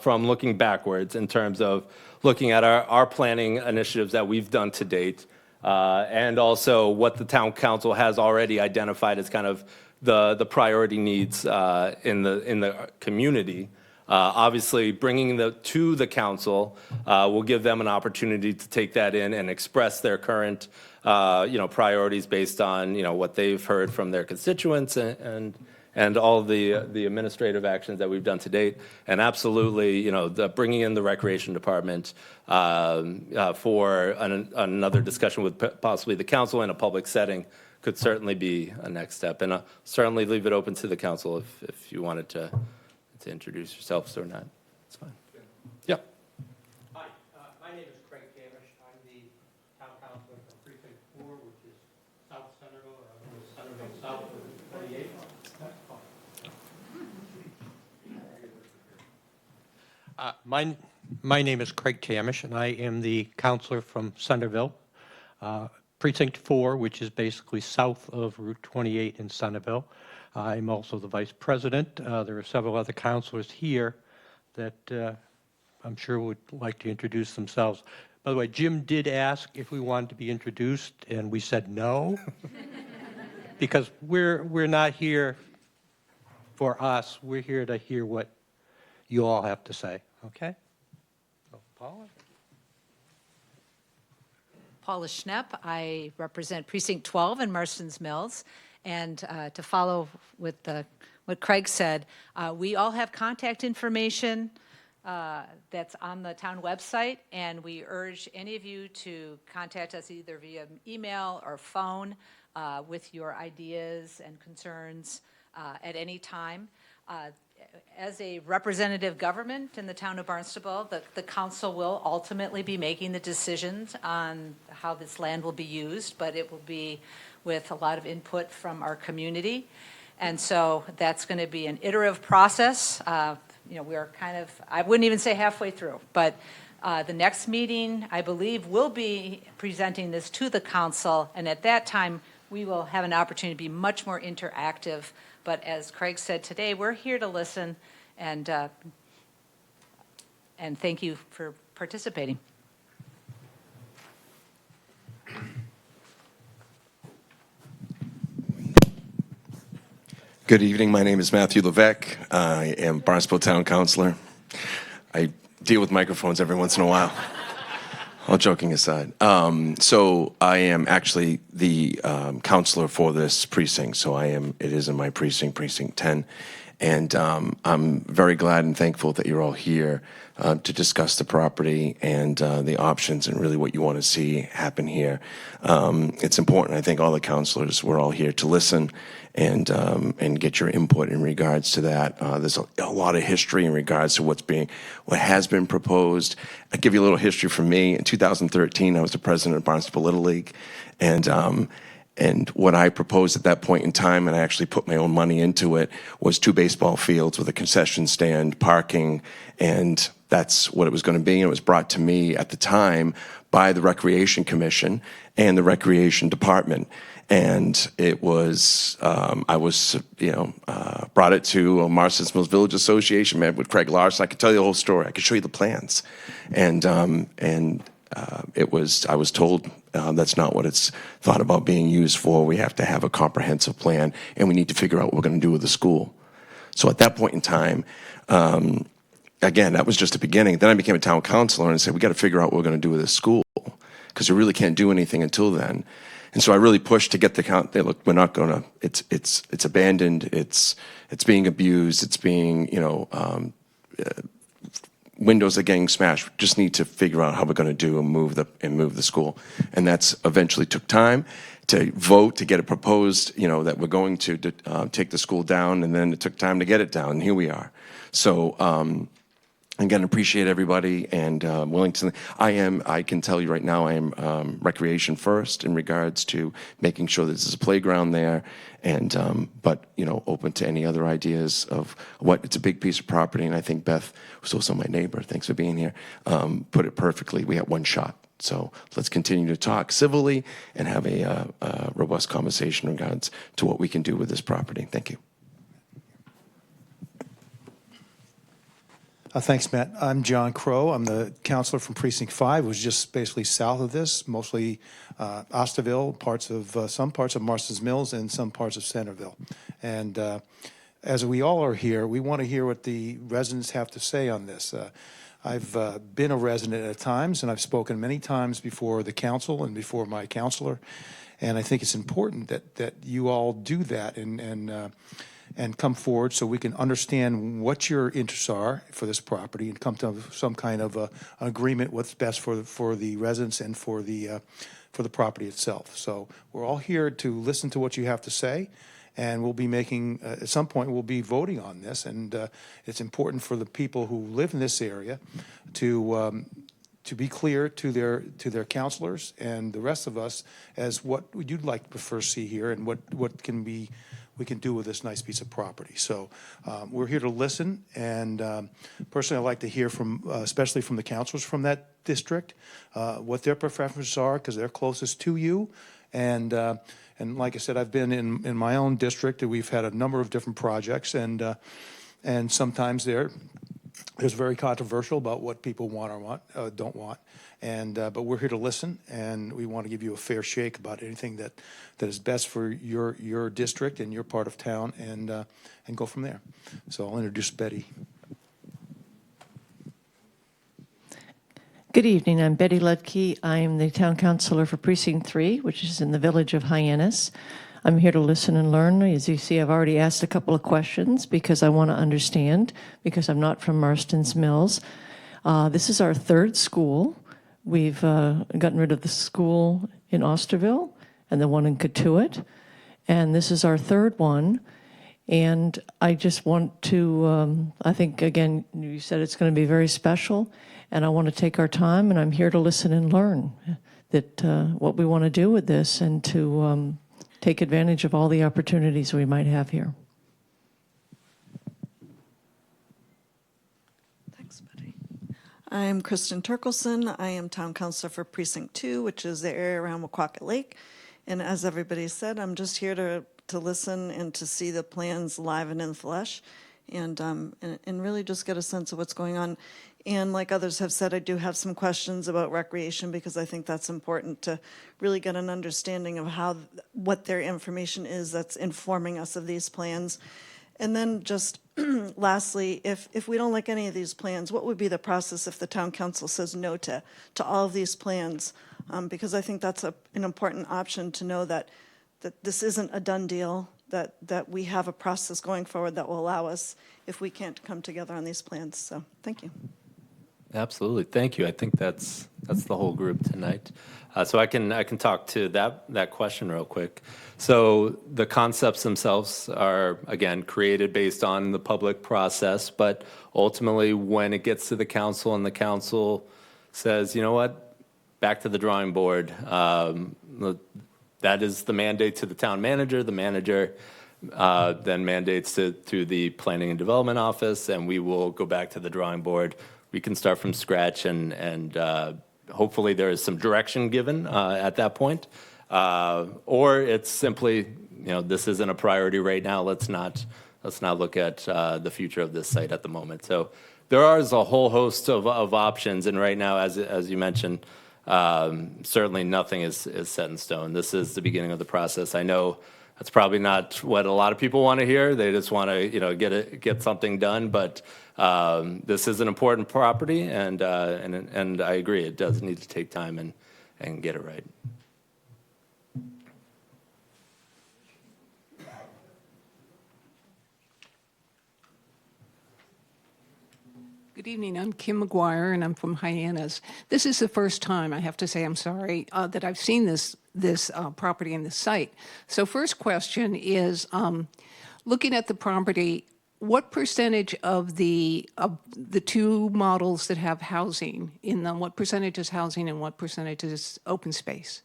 from looking backwards in terms of looking at our planning initiatives that we've done to date, and also what the town council has already identified as kind of the priority needs in the community. Obviously, bringing to the council will give them an opportunity to take that in and express their current, priorities based on, what they've heard from their constituents and all the administrative actions that we've done to date. And absolutely, bringing in the recreation department for another discussion with possibly the council in a public setting could certainly be a next step. And certainly leave it open to the council if you wanted to introduce yourselves or not. It's fine. Yeah. Hi, my name is Craig Camish. I'm the town councilor from Precinct 4, which is South Centerville, or Centerville South of 48. My name is Craig Camish, and I am the counselor from Centerville, Precinct 4, which is basically south of Route 28 in Centerville. I'm also the vice president. There are several other counselors here that I'm sure would like to introduce themselves. By the way, Jim did ask if we wanted to be introduced, and we said no, because we're not here for us. We're here to hear what you all have to say. Okay? So, Paula? Paula Schnepp. I represent Precinct 12 in Marstons Mills. And to follow with what Craig said, we all have contact information that's on the town website, and we urge any of you to contact us either via email or phone with your ideas and concerns at any time. As a representative government in the town of Barnstable, the council will ultimately be making the decisions on how this land will be used, but it will be with a lot of input from our community. And so that's going to be an iterative process. We are kind of, I wouldn't even say halfway through, but the next meeting, I believe, will be presenting this to the council, and at that time, we will have an opportunity to be much more interactive. But as Craig said today, we're here to listen, and thank you for participating. Good evening. My name is Matthew Levesque. I am Barnstable Town Councilor. I deal with microphones every once in a while. All joking aside. So I am actually the counselor for this precinct. So it is in my precinct, Precinct 10. And I'm very glad and thankful that you're all here to discuss the property and the options and really what you want to see happen here. It's important, I think all the counselors, we're all here to listen and get your input in regards to that. There's a lot of history in regards to what has been proposed. I'll give you a little history from me. In 2013, I was the president of Barnstable Little League, and what I proposed at that point in time, and I actually put my own money into it, was 2 baseball fields with a concession stand, parking, and that's what it was going to be. And it was brought to me at the time by the Recreation Commission and the Recreation Department. And it was, I was, brought it to a Marstons Mills Village Association, met with Craig Larson. I could tell you the whole story. I could show you the plans. I was told that's not what it's thought about being used for. We have to have a comprehensive plan, and we need to figure out what we're going to do with the school. So at that point in time, again, that was just the beginning. Then I became a town councilor and said, we got to figure out what we're going to do with this school, because we really can't do anything until then. And so I really pushed to get the count. Look, we're not going to. It's abandoned. It's being abused. It's being windows are getting smashed. We just need to figure out how we're going to do and move the school. And that's eventually took time to vote to get it proposed. That we're going to take the school down, and then it took time to get it down. And here we are. So. Again, appreciate everybody and willing to. I can tell you right now, I am recreation first in regards to making sure that there's a playground there, and but open to any other ideas of what. It's a big piece of property, and I think Beth, who's also my neighbor, thanks for being here, put it perfectly. We have one shot, so let's continue to talk civilly and have a robust conversation in regards to what we can do with this property. Thank you. Thanks, Matt. I'm John Crow. I'm the counselor from Precinct 5, which is just basically south of this, mostly Osterville, some parts of Marstons Mills, and some parts of Centerville. And as we all are here, we want to hear what the residents have to say on this. I've been a resident at times, and I've spoken many times before the council and before my counselor. And I think it's important that you all do that and come forward so we can understand what your interests are for this property and come to some kind of agreement what's best for the residents and for the property itself. So we're all here to listen to what you have to say, and we'll be making at some point we'll be voting on this, and it's important for the people who live in this area to be clear to their counselors and the rest of us as what you'd like to first see here and what we can do with this nice piece of property. So we're here to listen, and personally I'd like to hear from, especially from the counselors from that district, what their preferences are, because they're closest to you. And like I said, I've been in my own district, and we've had a number of different projects, and sometimes there's very controversial about what people want or don't want. And but we're here to listen, and we want to give you a fair shake about anything that is best for your district and your part of town, and go from there. So I'll introduce Betty. Good evening. I'm Betty Ludke. I'm the town councilor for Precinct 3, which is in the village of Hyannis. I'm here to listen and learn. As you see, I've already asked a couple of questions because I want to understand, because I'm not from Marstons Mills. This is our third school. We've gotten rid of the school in Osterville and the one in Katuitt, and this is our third one. And I just want to, I think, again, you said it's going to be very special, and I want to take our time, and I'm here to listen and learn that what we want to do with this, and to take advantage of all the opportunities we might have here. Thanks, Betty. I'm Kristen Turkelson. I am town councilor for Precinct 2, which is the area around Waquacket Lake. And as everybody said, I'm just here to listen and to see the plans live and in the flesh, and really just get a sense of what's going on. And like others have said, I do have some questions about recreation, because I think that's important to really get an understanding of what their information is that's informing us of these plans. And then just lastly, if we don't like any of these plans, what would be the process if the town council says no to all of these plans? Because I think that's an important option to know that this isn't a done deal, that we have a process going forward that will allow us if we can't come together on these plans. So thank you. Absolutely, thank you. I think that's the whole group tonight. So I can talk to that question real quick. So the concepts themselves are, again, created based on the public process, but ultimately when it gets to the council and the council says, you know what, back to the drawing board, that is the mandate to the town manager. The manager then mandates it through the planning and development office, and we will go back to the drawing board. We can start from scratch, and hopefully there is some direction given at that point. Or it's simply, this isn't a priority right now. Let's not look at the future of this site at the moment. So there is a whole host of options, and right now, as you mentioned, certainly nothing is set in stone. This is the beginning of the process. I know that's probably not what a lot of people want to hear. They just want to, get something done. But this is an important property, and I agree, it does need to take time and get it right. Good evening. I'm Kim McGuire, and I'm from Hyannis. This is the first time, I have to say, I'm sorry, that I've seen this property and this site. So first question is, looking at the property, what percentage of the two models that have housing in them, what percentage is housing and what percentage is open space?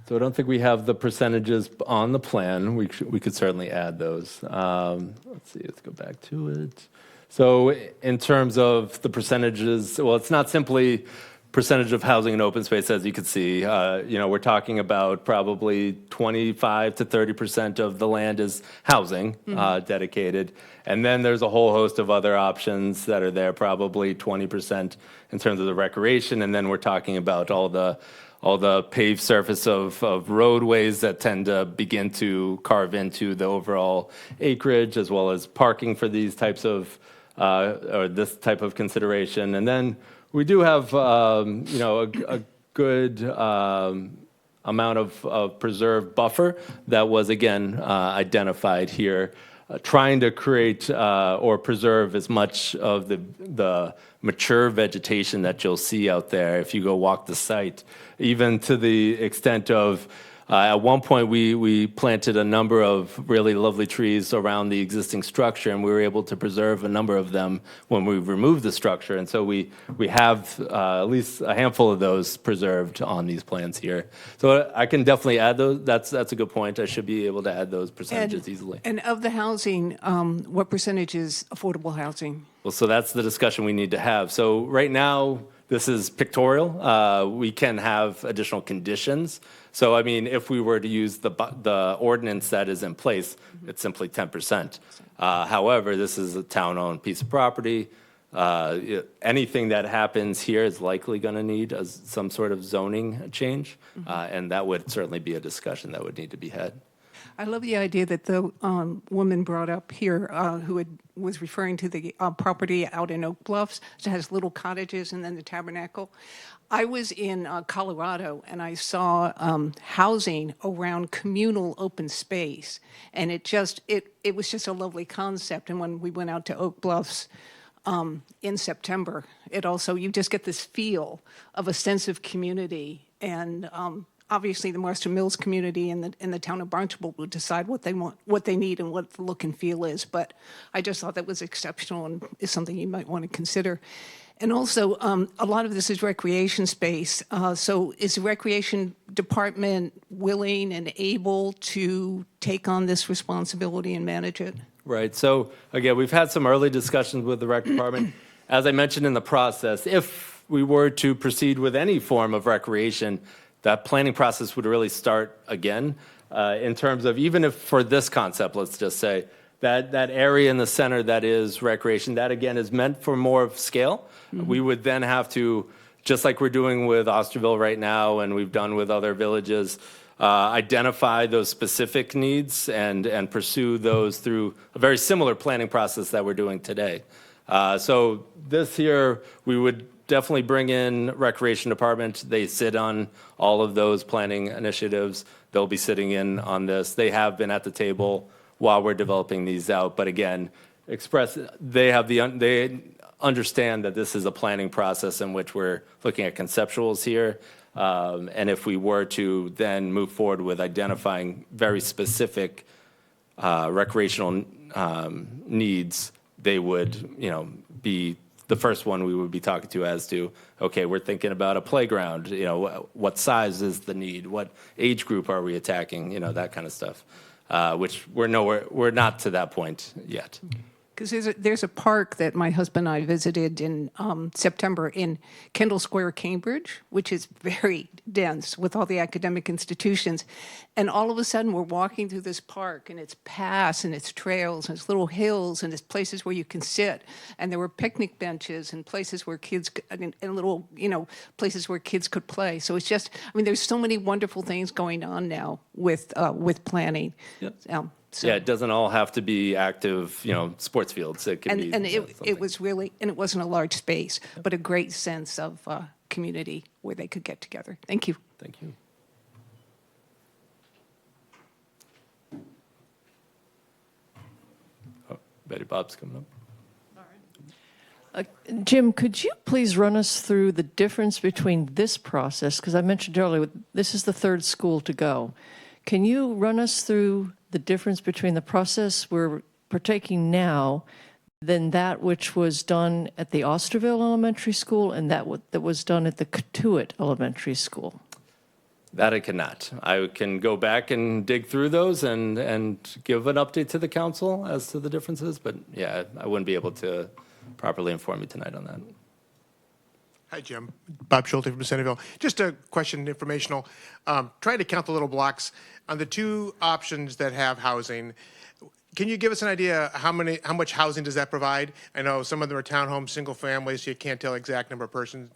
So I don't think we have the percentages on the plan. We could certainly add those. Let's see, let's go back to it. So in terms of the percentages, well, it's not simply percentage of housing and open space, as you can see, we're talking about probably 25 to 30% of the land is housing dedicated. And then there's a whole host of other options that are there, probably 20% in terms of the recreation. And then we're talking about all the paved surface of roadways that tend to begin to carve into the overall acreage, as well as parking for these types of, or this type of consideration. And then we do have, a good amount of preserved buffer that was, again, identified here, trying to create or preserve as much of the mature vegetation that you'll see out there if you go walk the site, even to the extent of at one point, we planted a number of really lovely trees around the existing structure, and we were able to preserve a number of them when we removed the structure. And so we have at least a handful of those preserved on these plans here. So I can definitely add those. That's a good point. I should be able to add those percentages easily. And of the housing, what percentage is affordable housing? Well, so that's the discussion we need to have. So right now, this is pictorial. We can have additional conditions. So, I mean, if we were to use the ordinance that is in place, it's simply 10%. However, this is a town-owned piece of property. Anything that happens here is likely going to need some sort of zoning change, and that would certainly be a discussion that would need to be had. I love the idea that the woman brought up here who was referring to the property out in Oak Bluffs that has little cottages and then the tabernacle. I was in Colorado and I saw housing around communal open space, and it was just a lovely concept. And when we went out to Oak Bluffs in September, you just get this feel of a sense of community. And obviously, the Marston Mills community and the town of Barnstable will decide what they want, what they need, and what the look and feel is. But I just thought that was exceptional and is something you might want to consider. And also, a lot of this is recreation space. So is the recreation department willing and able to take on this responsibility and manage it? Right. So again, we've had some early discussions with the rec department. As I mentioned in the process, if we were to proceed with any form of recreation, that planning process would really start again in terms of, even if for this concept, let's just say, that area in the center that is recreation, that again is meant for more of scale. We would then have to, just like we're doing with Osterville right now and we've done with other villages, identify those specific needs and pursue those through a very similar planning process that we're doing today. So this here, we would definitely bring in Recreation Department. They sit on all of those planning initiatives. They'll be sitting in on this. They have been at the table while we're developing these out. But again, they understand that this is a planning process in which we're looking at conceptuals here. And if we were to then move forward with identifying very specific recreational needs, they would, be the first one we would be talking to as to, okay, we're thinking about a playground, what size is the need? What age group are we attacking? That kind of stuff, which we're not to that point yet. Because there's a park that my husband and I visited in September in Kendall Square, Cambridge, which is very dense with all the academic institutions. And all of a sudden, we're walking through this park, and it's paths, and it's trails, and it's little hills, and it's places where you can sit. And there were picnic benches and places where kids, and little, places where kids could play. So it's just, there's so many wonderful things going on now with planning. Yep. Yeah, it doesn't all have to be active, sports fields. It can be. And it was really, and it wasn't a large space, but a great sense of community where they could get together. Thank you. Thank you. Oh, Betty Bob's coming up. Jim, could you please run us through the difference between this process? Because I mentioned earlier, this is the third school to go. Can you run us through the difference between the process we're partaking now than that which was done at the Osterville Elementary School and that was done at the Cotuit Elementary School? That I cannot. I can go back and dig through those and give an update to the council as to the differences, but yeah, I wouldn't be able to properly inform you tonight on that. Hi, Jim. Bob Schulte from Centerville. Just a question, informational. Trying to count the little blocks. On the two options that have housing, can you give us an idea how much housing does that provide? I know some of them are townhomes, single families, so you can't tell exact number of persons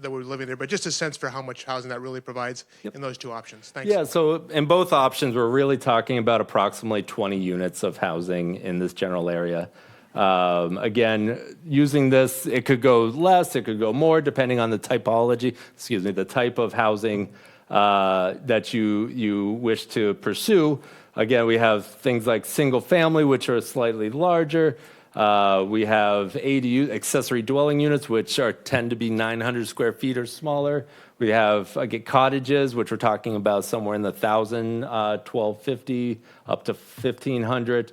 that were living there, but just a sense for how much housing that really provides in those two options. Thanks. Yeah, so in both options, we're really talking about approximately 20 units of housing in this general area. Again, using this, it could go less, it could go more, depending on the typology, the type of housing that you wish to pursue. Again, we have things like single family, which are slightly larger. We have ADU, accessory dwelling units, which tend to be 900 square feet or smaller. We have cottages, which we're talking about somewhere in the 1,000, 1,250, up to 1,500.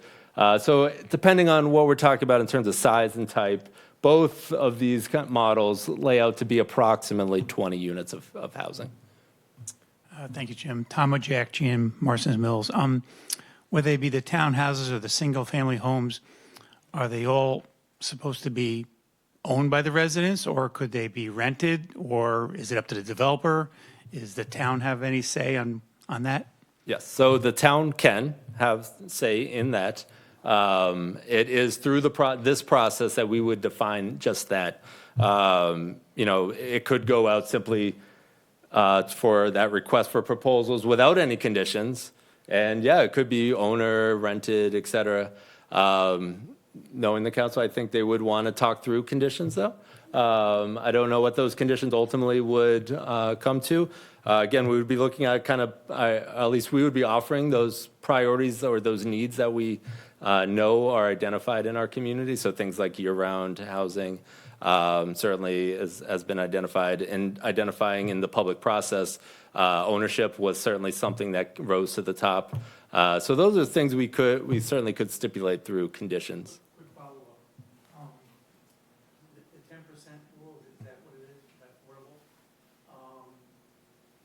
So depending on what we're talking about in terms of size and type, both of these models lay out to be approximately 20 units of housing. Thank you, Jim. Tom Jack, GM, Marstons Mills. Whether they be the townhouses or the single-family homes, are they all supposed to be owned by the residents, or could they be rented, or is it up to the developer? Does the town have any say on that? Yes, so the town can have say in that. It is through this process that we would define just that. It could go out simply for that request for proposals without any conditions. And yeah, it could be owner, rented, et cetera. Knowing the council, I think they would want to talk through conditions though. I don't know what those conditions ultimately would come to. Again, we would be looking at at least we would be offering those priorities or those needs that we know are identified in our community. So things like year-round housing, certainly has been identified, and identifying in the public process. Ownership was certainly something that rose to the top. So those are things we certainly could stipulate through conditions. Quick follow-up. The 10% rule, is that what it is? Is that affordable?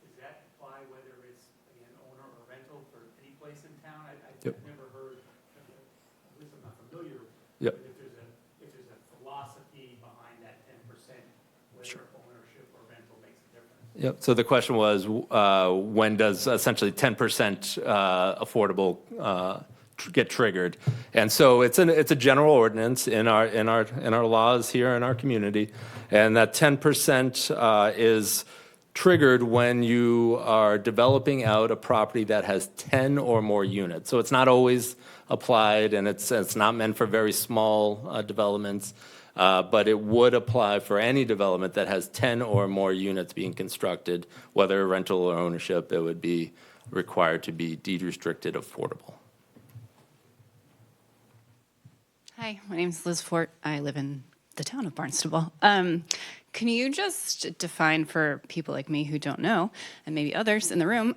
Does that apply whether it's, again, owner or rental for any place in town? I've never heard, at least I'm not familiar Yep. with if there's a philosophy behind that 10%, whether ownership or rental makes a difference. Yep. So the question was, when does essentially 10% affordable get triggered? And so it's a general ordinance in our laws here in our community, and that 10% is triggered when you are developing out a property that has 10 or more units. So it's not always applied, and it's not meant for very small developments. But it would apply for any development that has 10 or more units being constructed, whether rental or ownership. It would be required to be deed restricted affordable. Hi, my name is Liz Fort. I live in the town of Barnstable. Can you just define for people like me who don't know, and maybe others in the room,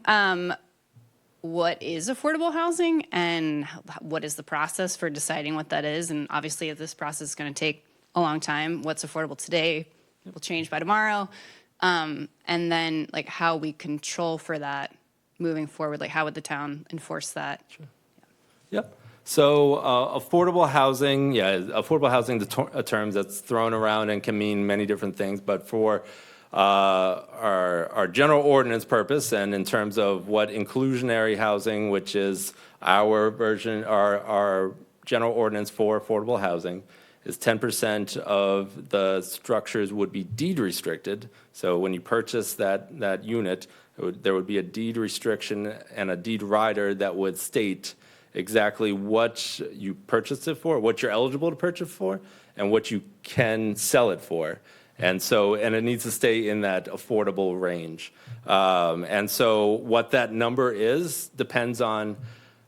what is affordable housing and what is the process for deciding what that is? And obviously, if this process is going to take a long time, what's affordable today will change by tomorrow. And then how we control for that moving forward, how would the town enforce that? Sure. Yep. So affordable housing, affordable housing is a term that's thrown around and can mean many different things, but for our general ordinance purpose and in terms of what inclusionary housing, which is our version, our general ordinance for affordable housing, is 10% of the structures would be deed restricted. So when you purchase that unit, there would be a deed restriction and a deed rider that would state exactly what you purchased it for, what you're eligible to purchase for, and what you can sell it for. And it needs to stay in that affordable range. And so what that number is depends on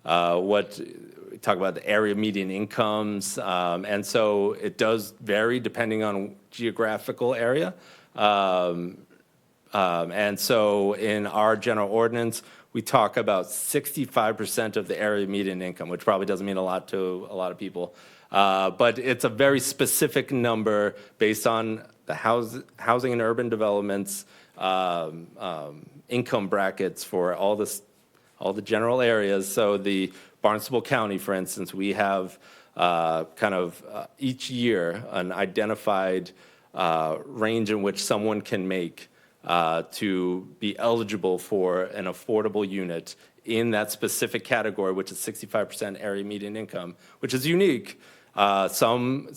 what we talk about, the area median incomes. And so it does vary depending on geographical area. And so in our general ordinance, we talk about 65% of the area median income, which probably doesn't mean a lot to a lot of people. But it's a very specific number based on the housing and urban developments, income brackets for all the general areas. So the Barnstable County, for instance, we have each year an identified range in which someone can make to be eligible for an affordable unit in that specific category, which is 65% area median income, which is unique. Some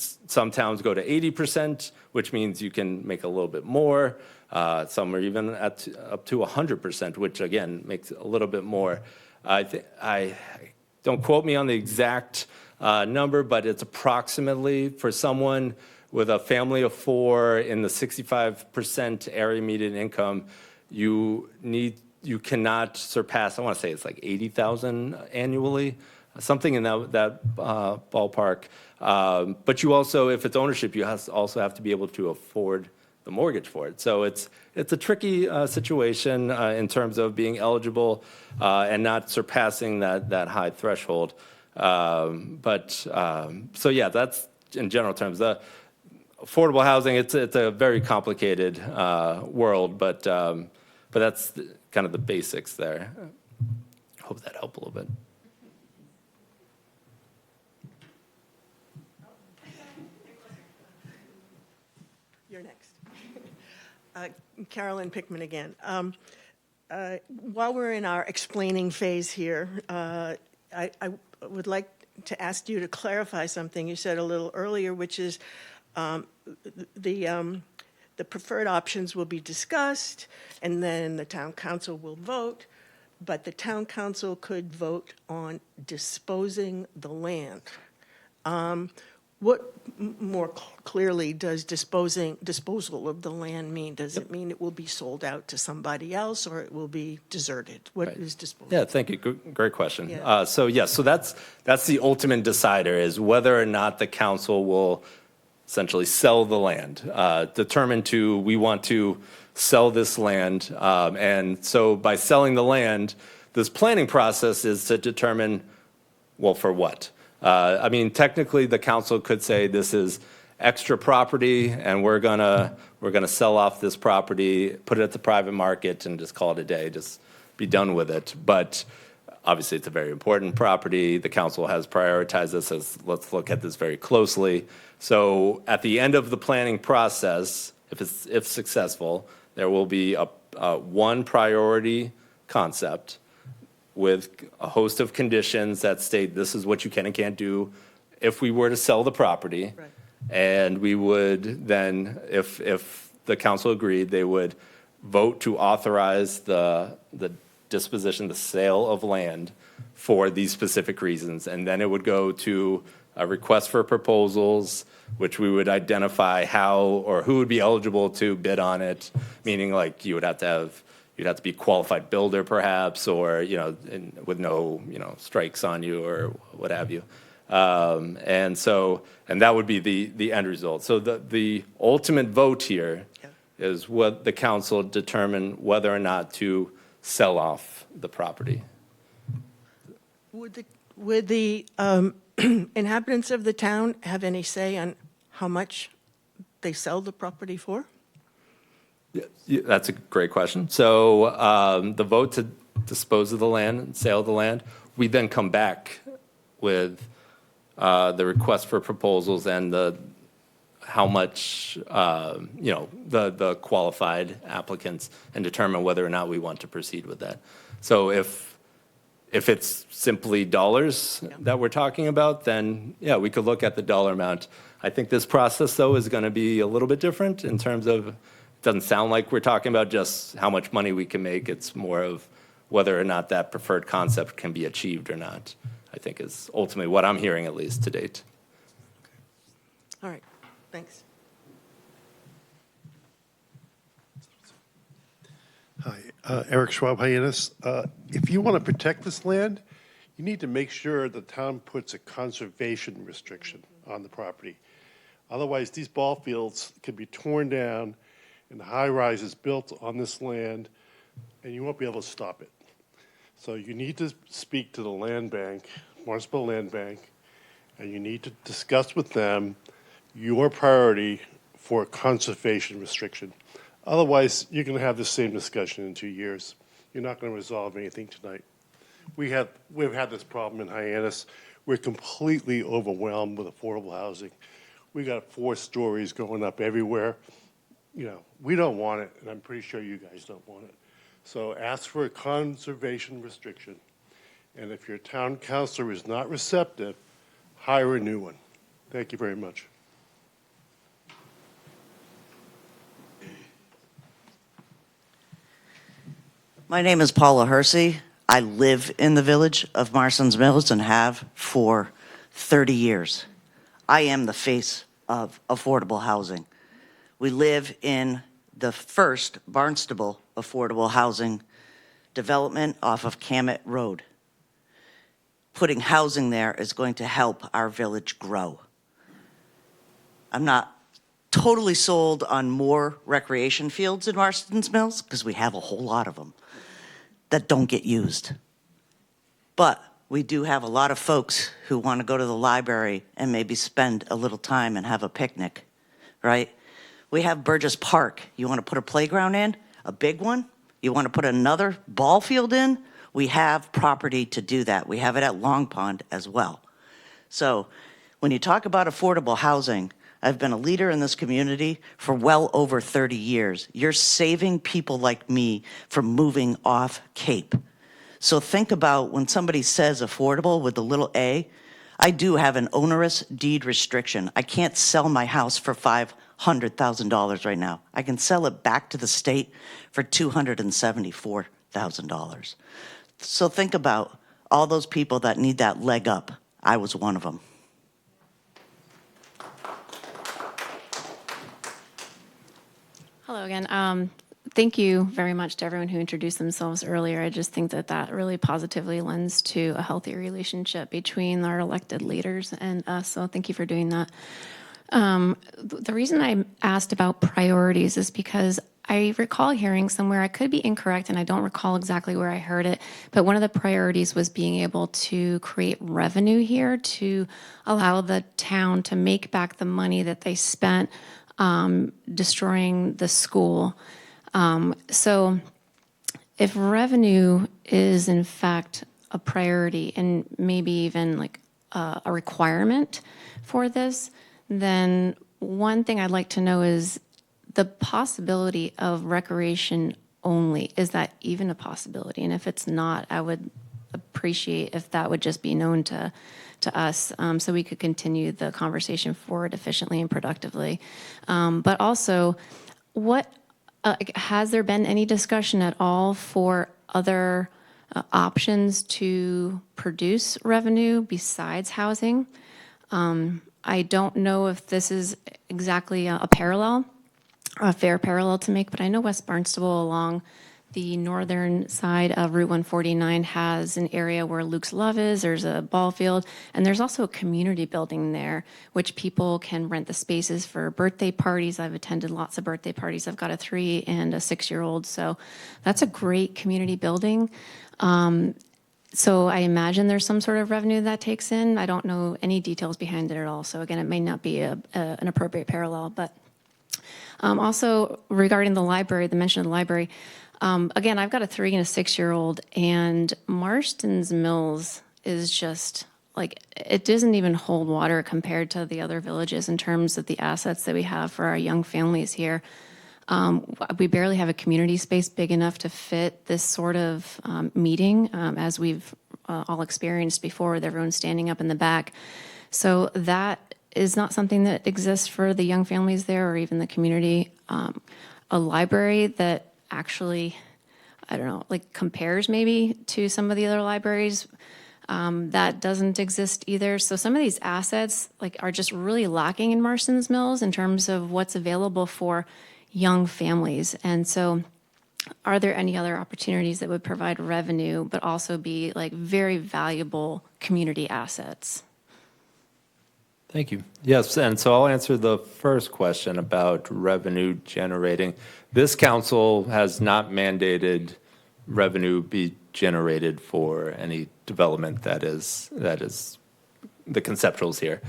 towns go to 80%, which means you can make a little bit more. Some are even up to 100%, which again makes it a little bit more. I don't quote me on the exact number, but it's approximately for someone with a family of 4 in the 65% area median income, you cannot surpass, I want to say it's like 80,000 annually, something in that ballpark. But you also, if it's ownership, you also have to be able to afford the mortgage for it. So it's a tricky situation in terms of being eligible and not surpassing that high threshold. So yeah, that's in general terms. The affordable housing, it's a very complicated world, but that's kind of the basics there. Hope that helped a little bit. You're next. Carolyn Pickman again. While we're in our explaining phase here, I would like to ask you to clarify something you said a little earlier, which is the preferred options will be discussed, and then the town council will vote, but the town council could vote on disposing the land. What more clearly does disposal of the land mean? Does it mean it will be sold out to somebody else, or it will be deserted? What is disposal? Yeah, thank you. Great question. Yeah. So that's the ultimate decider, is whether or not the council will essentially sell the land, determine we want to sell this land. And so by selling the land, this planning process is to determine, well, for what? I mean, technically, the council could say this is extra property, and we're gonna sell off this property, put it at the private market, and just call it a day, just be done with it. But obviously, it's a very important property. The council has prioritized this as, let's look at this very closely. So at the end of the planning process, if successful, there will be one priority concept with a host of conditions that state this is what you can and can't do if we were to sell the property. Right. And we would then, if the council agreed, they would vote to authorize the disposition, the sale of land for these specific reasons. And then it would go to a request for proposals, which we would identify how or who would be eligible to bid on it, meaning like you'd have to be a qualified builder perhaps, or, with no, strikes on you or what have you. And that would be the end result. So the ultimate vote here is what the council determine whether or not to sell off the property. Would the inhabitants of the town have any say on how much they sell the property for? Yeah, that's a great question. So the vote to dispose of the land and sale of the land, we then come back with the request for proposals and how much, the qualified applicants, and determine whether or not we want to proceed with that. So if it's simply dollars that we're talking about, then yeah, we could look at the dollar amount. I think this process, though, is going to be a little bit different in terms of, it doesn't sound like we're talking about just how much money we can make. It's more of whether or not that preferred concept can be achieved or not, I think is ultimately what I'm hearing, at least to date. All right, thanks. Hi, Eric Schwab, Hyannis. If you want to protect this land, you need to make sure the town puts a conservation restriction on the property. Otherwise, these ball fields could be torn down and high-rises built on this land, and you won't be able to stop it. So you need to speak to the land bank, Marstable Land Bank, and you need to discuss with them your priority for a conservation restriction. Otherwise, you're going to have the same discussion in 2 years. You're not going to resolve anything tonight. We've had this problem in Hyannis. We're completely overwhelmed with affordable housing. We got 4 stories going up everywhere. You know, we don't want it, and I'm pretty sure you guys don't want it. So ask for a conservation restriction. And if your town councilor is not receptive, hire a new one. Thank you very much. My name is Paula Hersey. I live in the village of Marstons Mills and have for 30 years. I am the face of affordable housing. We live in the first Barnstable affordable housing development off of Camet Road. Putting housing there is going to help our village grow. I'm not totally sold on more recreation fields in Marstons Mills because we have a whole lot of them that don't get used. But we do have a lot of folks who want to go to the library and maybe spend a little time and have a picnic, right? We have Burgess Park. You want to put a playground in, a big one? You want to put another ball field in? We have property to do that. We have it at Long Pond as well. So when you talk about affordable housing, I've been a leader in this community for well over 30 years. You're saving people like me from moving off Cape. So think about when somebody says affordable with the little a, I do have an onerous deed restriction. I can't sell my house for $500,000 right now. I can sell it back to the state for $274,000. So think about all those people that need that leg up. I was one of them. Hello again. Thank you very much to everyone who introduced themselves earlier. I just think that that really positively lends to a healthy relationship between our elected leaders and us, so thank you for doing that. The reason I asked about priorities is because I recall hearing somewhere, I could be incorrect and I don't recall exactly where I heard it, but one of the priorities was being able to create revenue here to allow the town to make back the money that they spent destroying the school. So if revenue is in fact a priority and maybe even like a requirement for this, then one thing I'd like to know is the possibility of recreation only. Is that even a possibility? And if it's not, I would appreciate if that would just be known to us, so we could continue the conversation forward efficiently and productively. But also, what has there been any discussion at all for other options to produce revenue besides housing? I don't know if this is exactly a parallel, a fair parallel to make, but I know West Barnstable along the northern side of Route 149 has an area where Luke's Love is, there's a ball field, and there's also a community building there, which people can rent the spaces for birthday parties. I've attended lots of birthday parties. I've got a 3 and a 6-year-old, so that's a great community building. So I imagine there's some sort of revenue that takes in. I don't know any details behind it at all, so again, it may not be an appropriate parallel, but also regarding the library, the mention of the library, again, I've got a 3 and a 6-year-old, and Marstons Mills is just like, it doesn't even hold water compared to the other villages in terms of the assets that we have for our young families here. We barely have a community space big enough to fit this sort of meeting, as we've all experienced before, with everyone standing up in the back. So that is not something that exists for the young families there or even the community. A library that actually, I don't know, like compares maybe to some of the other libraries, that doesn't exist either. So some of these assets like are just really lacking in Marstons Mills in terms of what's available for young families. And so are there any other opportunities that would provide revenue but also be like very valuable community assets? Thank you. Yes, and so I'll answer the first question about revenue generating. This council has not mandated revenue be generated for any development that is the conceptuals here.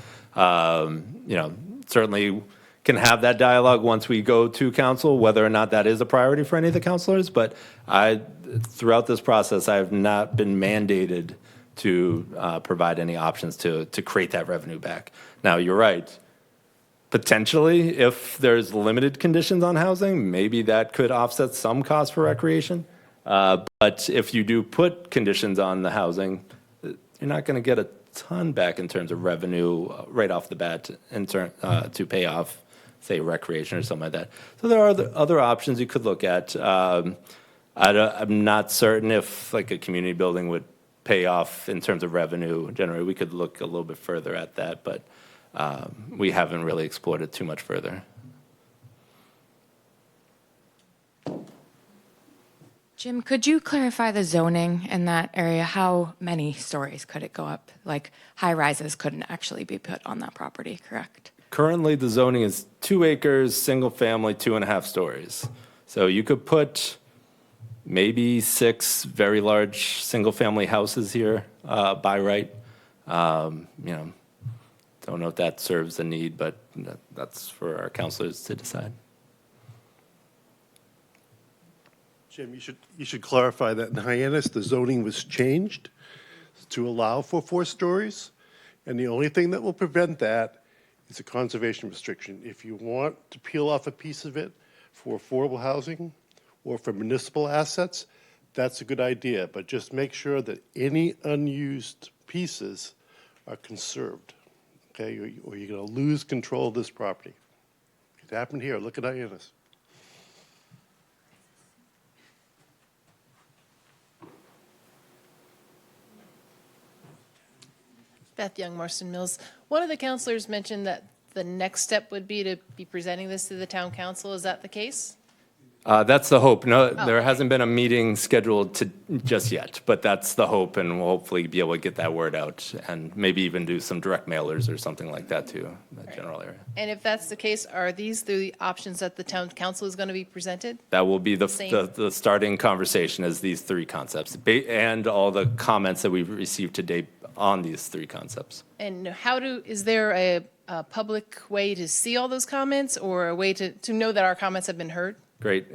Certainly can have that dialogue once we go to council, whether or not that is a priority for any of the councilors. But throughout this process, I have not been mandated to provide any options to create that revenue back. Now, you're right. Potentially, if there's limited conditions on housing, maybe that could offset some cost for recreation. But if you do put conditions on the housing, you're not going to get a ton back in terms of revenue right off the bat to pay off, say, recreation or something like that. So there are other options you could look at. I'm not certain if like a community building would pay off in terms of revenue. Generally, we could look a little bit further at that, but we haven't really explored it too much further. Jim, could you clarify the zoning in that area? How many stories could it go up? Like high rises couldn't actually be put on that property, correct? Currently, the zoning is 2 acres, single family, 2.5 stories. So you could put maybe 6 very large single family houses here by right. Don't know if that serves a need, but that's for our counselors to decide. Jim, you should clarify that in Hyannis, the zoning was changed to allow for 4 stories, and the only thing that will prevent that is a conservation restriction. If you want to peel off a piece of it for affordable housing or for municipal assets, that's a good idea, but just make sure that any unused pieces are conserved, okay, or you're going to lose control of this property. It happened here. Look at Hyannis. Beth Young, Marston Mills. One of the counselors mentioned that the next step would be to be presenting this to the town council. Is that the case? That's the hope. No, there hasn't been a meeting scheduled just yet, but that's the hope, and we'll hopefully be able to get that word out and maybe even do some direct mailers or something like that to the general area. And if that's the case, are these the options that the town council is going to be presented? That will be the Same. starting conversation as these 3 concepts and all the comments that we've received to date on these 3 concepts. And is there a public way to see all those comments or a way to know that our comments have been heard? Great.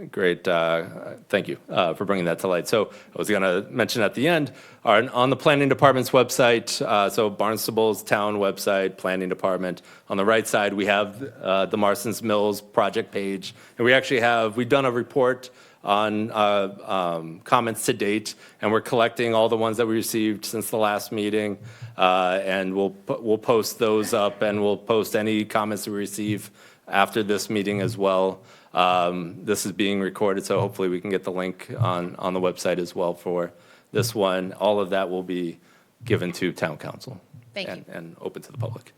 Thank you for bringing that to light. So I was going to mention at the end, on the planning department's website, so Barnstable's town website, planning department. On the right side, we have the Marstons Mills project page. And we've done a report on comments to date, and we're collecting all the ones that we received since the last meeting. And we'll post those up, and we'll post any comments we receive after this meeting as well. This is being recorded, so hopefully we can get the link on the website as well for this one. All of that will be given to town council. Thank you. And open to the public.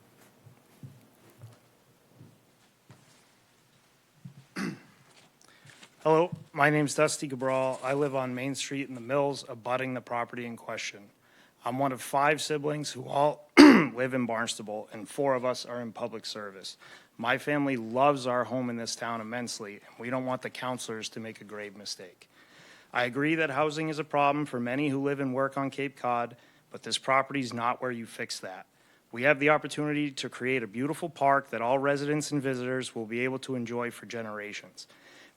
Hello, my name's Dusty Cabral. I live on Main Street in the Mills, abutting the property in question. I'm one of 5 siblings who all live in Barnstable, and 4 of us are in public service. My family loves our home in this town immensely, and we don't want the counselors to make a grave mistake. I agree that housing is a problem for many who live and work on Cape Cod, but this property is not where you fix that. We have the opportunity to create a beautiful park that all residents and visitors will be able to enjoy for generations.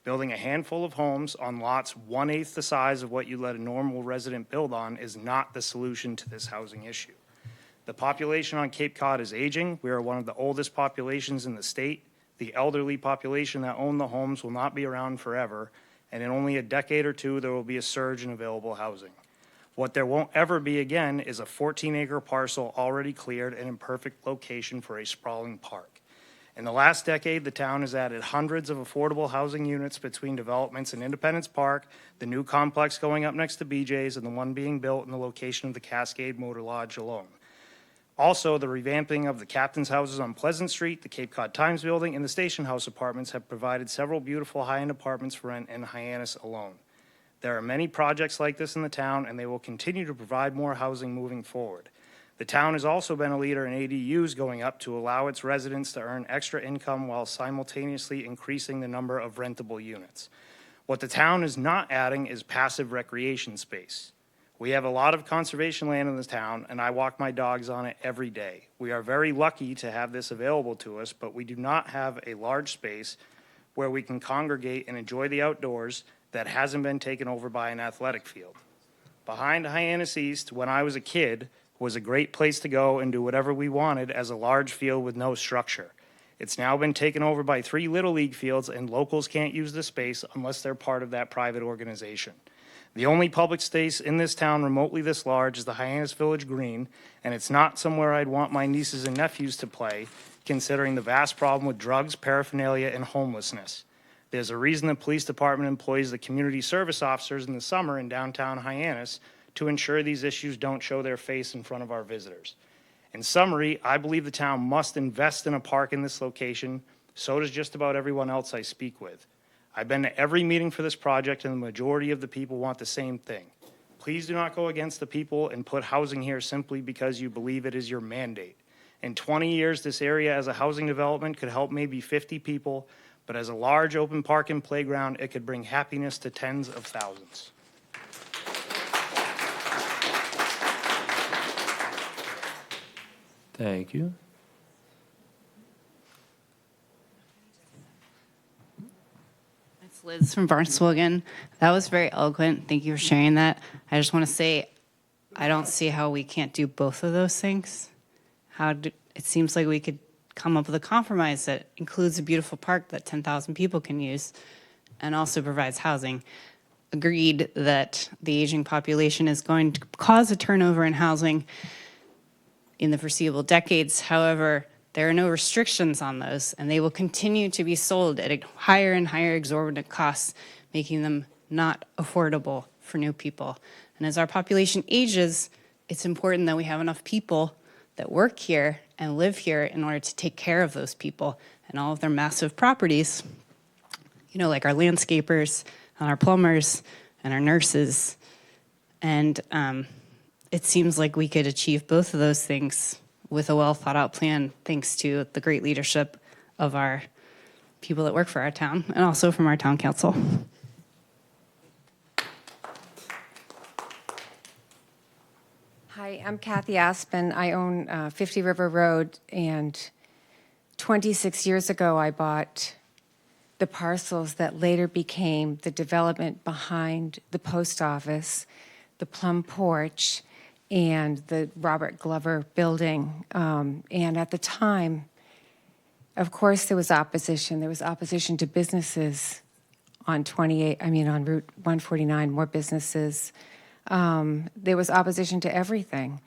Building a handful of homes on lots 1/8 the size of what you let a normal resident build on is not the solution to this housing issue. The population on Cape Cod is aging. We are one of the oldest populations in the state. The elderly population that own the homes will not be around forever, and in only a decade or 2, there will be a surge in available housing. What there won't ever be again is a 14-acre parcel already cleared and in perfect location for a sprawling park. In the last decade, the town has added hundreds of affordable housing units between developments in Independence Park, the new complex going up next to BJ's, and the one being built in the location of the Cascade Motor Lodge alone. Also, the revamping of the captain's houses on Pleasant Street, the Cape Cod Times building, and the Station House apartments have provided several beautiful high-end apartments for rent in Hyannis alone. There are many projects like this in the town, and they will continue to provide more housing moving forward. The town has also been a leader in ADUs going up to allow its residents to earn extra income while simultaneously increasing the number of rentable units. What the town is not adding is passive recreation space. We have a lot of conservation land in this town, and I walk my dogs on it every day. We are very lucky to have this available to us, but we do not have a large space where we can congregate and enjoy the outdoors that hasn't been taken over by an athletic field. Behind Hyannis East, when I was a kid, was a great place to go and do whatever we wanted as a large field with no structure. It's now been taken over by 3 Little League fields, and locals can't use the space unless they're part of that private organization. The only public space in this town remotely this large is the Hyannis Village Green, and it's not somewhere I'd want my nieces and nephews to play, considering the vast problem with drugs, paraphernalia, and homelessness. There's a reason the police department employs the community service officers in the summer in downtown Hyannis to ensure these issues don't show their face in front of our visitors. In summary, I believe the town must invest in a park in this location. So does just about everyone else I speak with. I've been to every meeting for this project, and the majority of the people want the same thing. Please do not go against the people and put housing here simply because you believe it is your mandate. In 20 years, this area as a housing development could help maybe 50 people, but as a large open park and playground, it could bring happiness to tens of thousands. Thank you. It's Liz from Barnstable again. That was very eloquent. Thank you for sharing that. I just want to say, I don't see how we can't do both of those things. It seems like we could come up with a compromise that includes a beautiful park that 10,000 people can use and also provides housing. Agreed that the aging population is going to cause a turnover in housing in the foreseeable decades. However, there are no restrictions on those, and they will continue to be sold at higher and higher exorbitant costs, making them not affordable for new people. And as our population ages, it's important that we have enough people that work here and live here in order to take care of those people and all of their massive properties, like our landscapers and our plumbers and our nurses. And it seems like we could achieve both of those things with a well thought out plan, thanks to the great leadership of our people that work for our town and also from our town council. Hi, I'm Kathy Aspen. I own 50 River Road, and 26 years ago I bought the parcels that later became the development behind the post office, the Plum Porch, and the Robert Glover building. And at the time, of course, there was opposition. There was opposition to businesses on Route 149, more businesses. There was opposition to everything.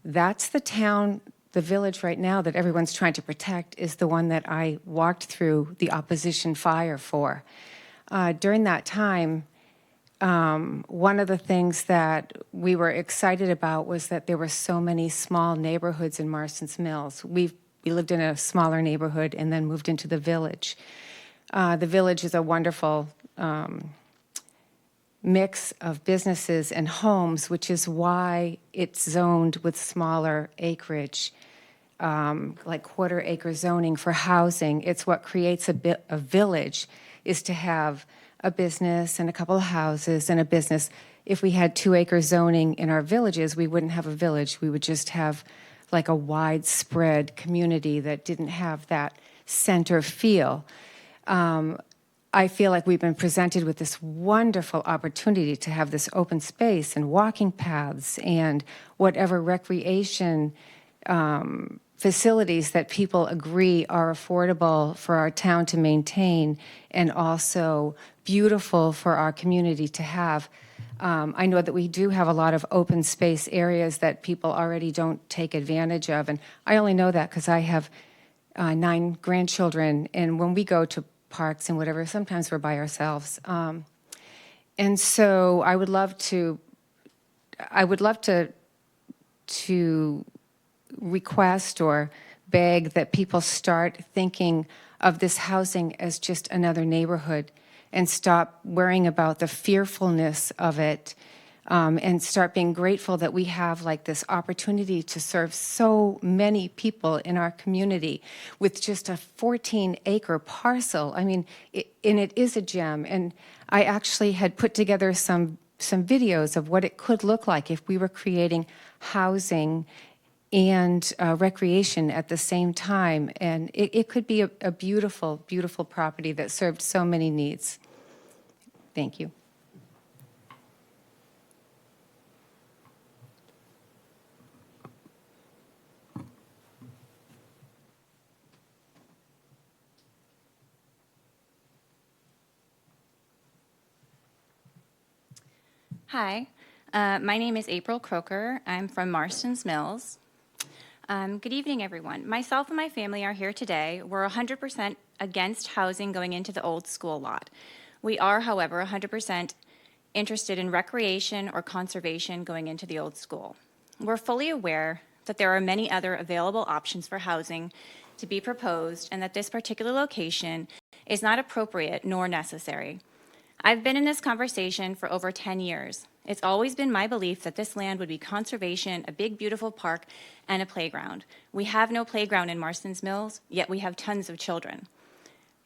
That's the town, the village right now that everyone's trying to protect is the one that I walked through the opposition fire for. During that time, one of the things that we were excited about was that there were so many small neighborhoods in Marstons Mills. We lived in a smaller neighborhood and then moved into the village. The village is a wonderful mix of businesses and homes, which is why it's zoned with smaller acreage, like quarter-acre zoning for housing. It's what creates a village, is to have a business and a couple of houses and a business. If we had 2-acre zoning in our villages, we wouldn't have a village. We would just have like a widespread community that didn't have that center feel. I feel like we've been presented with this wonderful opportunity to have this open space and walking paths and whatever recreation facilities that people agree are affordable for our town to maintain and also beautiful for our community to have. I know that we do have a lot of open space areas that people already don't take advantage of, and I only know that because I have 9 grandchildren, and when we go to parks and whatever, sometimes we're by ourselves. And so I would love to request or beg that people start thinking of this housing as just another neighborhood and stop worrying about the fearfulness of it, and start being grateful that we have like this opportunity to serve so many people in our community with just a 14-acre parcel. I mean, and it is a gem. And I actually had put together some videos of what it could look like if we were creating housing and recreation at the same time. And it could be a beautiful, beautiful property that served so many needs. Thank you. Hi, my name is April Croker. I'm from Marstons Mills. Good evening, everyone. Myself and my family are here today. We're 100% against housing going into the old school lot. We are, however, 100% interested in recreation or conservation going into the old school. We're fully aware that there are many other available options for housing to be proposed and that this particular location is not appropriate nor necessary. I've been in this conversation for over 10 years. It's always been my belief that this land would be conservation, a big, beautiful park, and a playground. We have no playground in Marstons Mills, yet we have tons of children.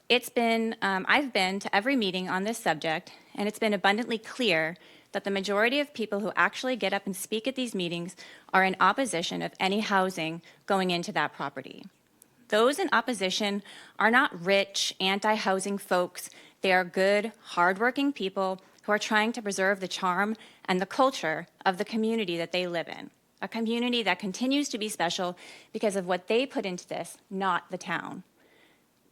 I've been to every meeting on this subject, and it's been abundantly clear that the majority of people who actually get up and speak at these meetings are in opposition of any housing going into that property. Those in opposition are not rich, anti-housing folks. They are good, hardworking people who are trying to preserve the charm and the culture of the community that they live in, a community that continues to be special because of what they put into this, not the town.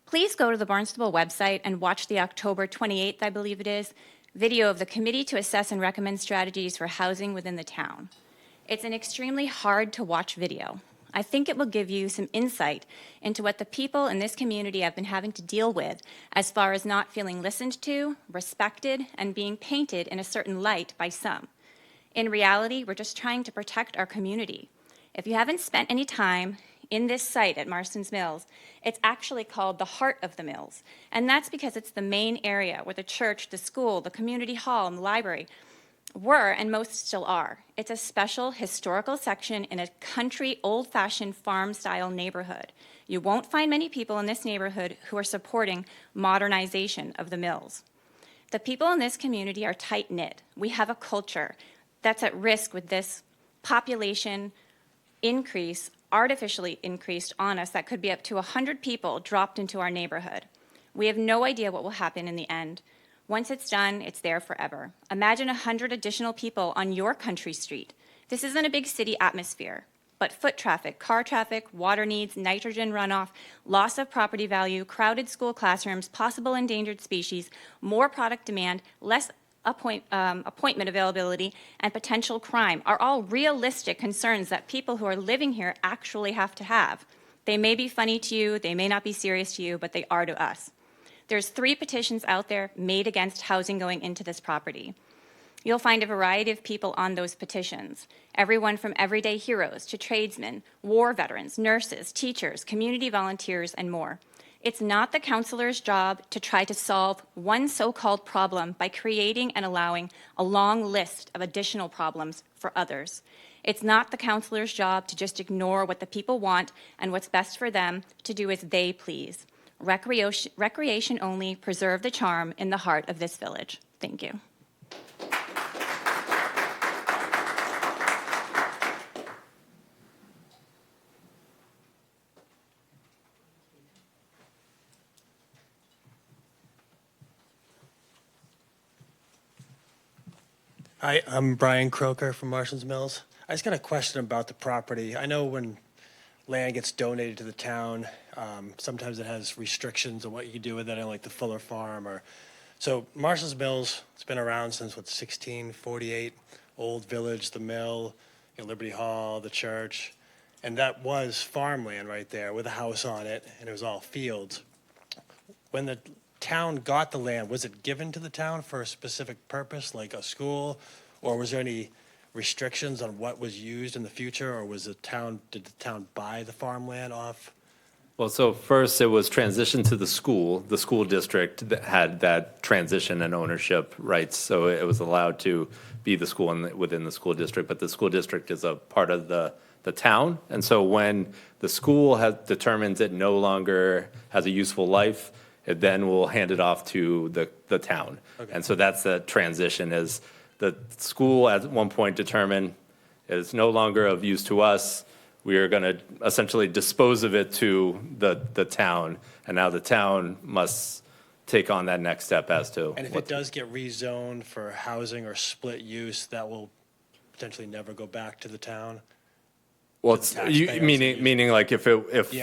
Please go to the Barnstable website and watch the October 28th, I believe it is, video of the Committee to Assess and Recommend Strategies for Housing Within the Town. It's an extremely hard to watch video. I think it will give you some insight into what the people in this community have been having to deal with as far as not feeling listened to, respected, and being painted in a certain light by some. In reality, we're just trying to protect our community. If you haven't spent any time in this site at Marstons Mills, it's actually called the heart of the mills. And that's because it's the main area where the church, the school, the community hall, and the library were, and most still are. It's a special historical section in a country, old-fashioned farm-style neighborhood. You won't find many people in this neighborhood who are supporting modernization of the mills. The people in this community are tight-knit. We have a culture that's at risk with this population increase, artificially increased on us, that could be up to 100 people dropped into our neighborhood. We have no idea what will happen in the end. Once it's done, it's there forever. Imagine 100 additional people on your country street. This isn't a big city atmosphere, but foot traffic, car traffic, water needs, nitrogen runoff, loss of property value, crowded school classrooms, possible endangered species, more product demand, less appointment availability, and potential crime are all realistic concerns that people who are living here actually have to have. They may be funny to you, they may not be serious to you, but they are to us. There's 3 petitions out there made against housing going into this property. You'll find a variety of people on those petitions, everyone from everyday heroes to tradesmen, war veterans, nurses, teachers, community volunteers, and more. It's not the counselor's job to try to solve one so-called problem by creating and allowing a long list of additional problems for others. It's not the counselor's job to just ignore what the people want and what's best for them to do as they please. Recreation only, preserve the charm in the heart of this village. Thank you. Hi, I'm Brian Croker from Marstons Mills. I just got a question about the property. I know when land gets donated to the town, sometimes it has restrictions on what you can do with it, like the Fuller Farm. So Marstons Mills, it's been around since, 1648, old village, the mill, Liberty Hall, the church. And that was farmland right there with a house on it, and it was all fields. When the town got the land, was it given to the town for a specific purpose, like a school, or was there any restrictions on what was used in the future, or did the town buy the farmland off? Well, so first it was transitioned to the school. The school district that had that transition and ownership rights, so it was allowed to be the school within the school district, but the school district is a part of the town. And so when the school determines it no longer has a useful life, it then will hand it off to the town. Okay. And so that's the transition, is the school at one point determined it's no longer of use to us. We are going to essentially dispose of it to the town, and now the town must take on that next step as to. And if it does get rezoned for housing or split use, that will potentially never go back to the town? Well, it's meaning like if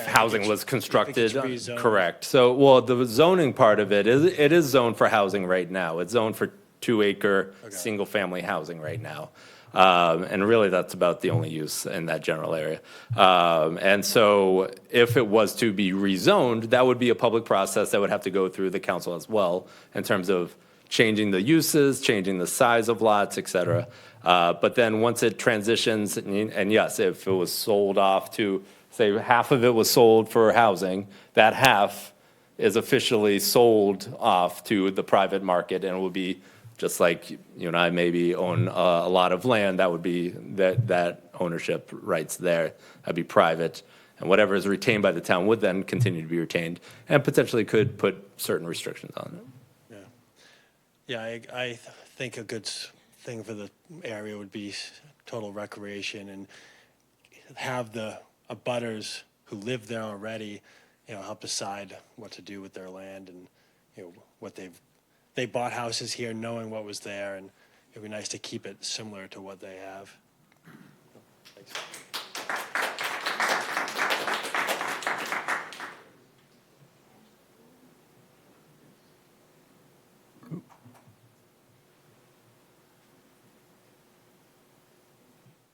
housing was constructed, rezoned. Correct. So, well, the zoning part of it is zoned for housing right now. It's zoned for 2-acre, single-family housing right now. And really, that's about the only use in that general area. And so if it was to be rezoned, that would be a public process that would have to go through the council as well in terms of changing the uses, changing the size of lots, et cetera. But then once it transitions, and yes, if it was sold off to, say, half of it was sold for housing, that half is officially sold off to the private market, and it would be just like you and I maybe own a lot of land, that would be that ownership rights there. That'd be private, and whatever is retained by the town would then continue to be retained, and potentially could put certain restrictions on it. Yeah, I think a good thing for the area would be total recreation and have the abutters who live there already, help decide what to do with their land and, what they bought houses here knowing what was there, and it'd be nice to keep it similar to what they have. Thanks.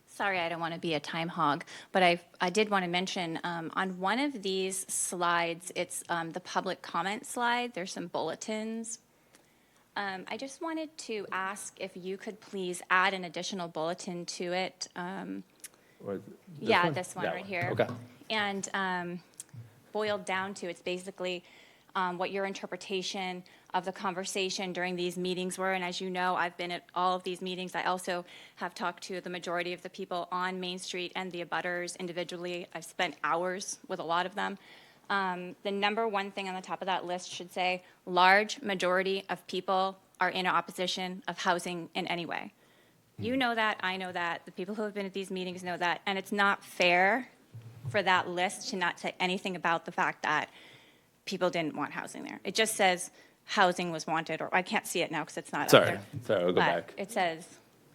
Sorry, I don't want to be a time hog, but I did want to mention on one of these slides, it's the public comment slide. There's some bulletins. I just wanted to ask if you could please add an additional bulletin to it. This one right here. Okay. And boiled down to, it's basically what your interpretation of the conversation during these meetings were. And as you know, I've been at all of these meetings. I also have talked to the majority of the people on Main Street and the abutters individually. I've spent hours with a lot of them. The number one thing on the top of that list should say, large majority of people are in opposition of housing in any way. You know that, I know that, the people who have been at these meetings know that, and it's not fair for that list to not say anything about the fact that people didn't want housing there. It just says housing was wanted, or I can't see it now because it's not up there. Sorry, I'll go back. It says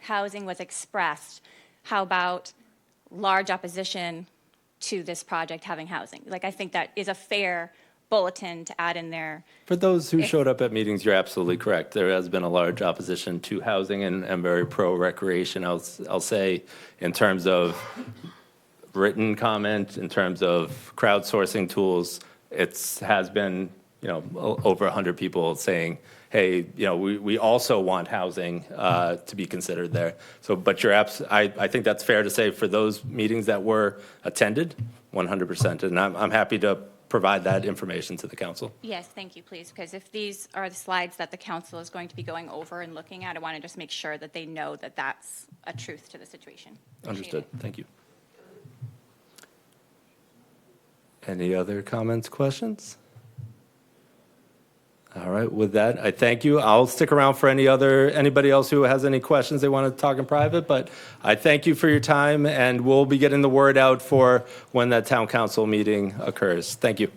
housing was expressed. How about large opposition to this project having housing? Like, I think that is a fair bulletin to add in there. For those who showed up at meetings, you're absolutely correct. There has been a large opposition to housing and very pro-recreation. I'll say in terms of written comment, in terms of crowdsourcing tools, has been, over 100 people saying, hey, we also want housing to be considered there. So, but I think that's fair to say for those meetings that were attended, 100%. And I'm happy to provide that information to the council. Yes, thank you, please, because if these are the slides that the council is going to be going over and looking at, I want to just make sure that they know that that's a truth to the situation. Understood. Thank you. Any other comments, questions? All right, with that, I thank you. I'll stick around for anybody else who has any questions they want to talk in private, but I thank you for your time, and we'll be getting the word out for when that town council meeting occurs. Thank you.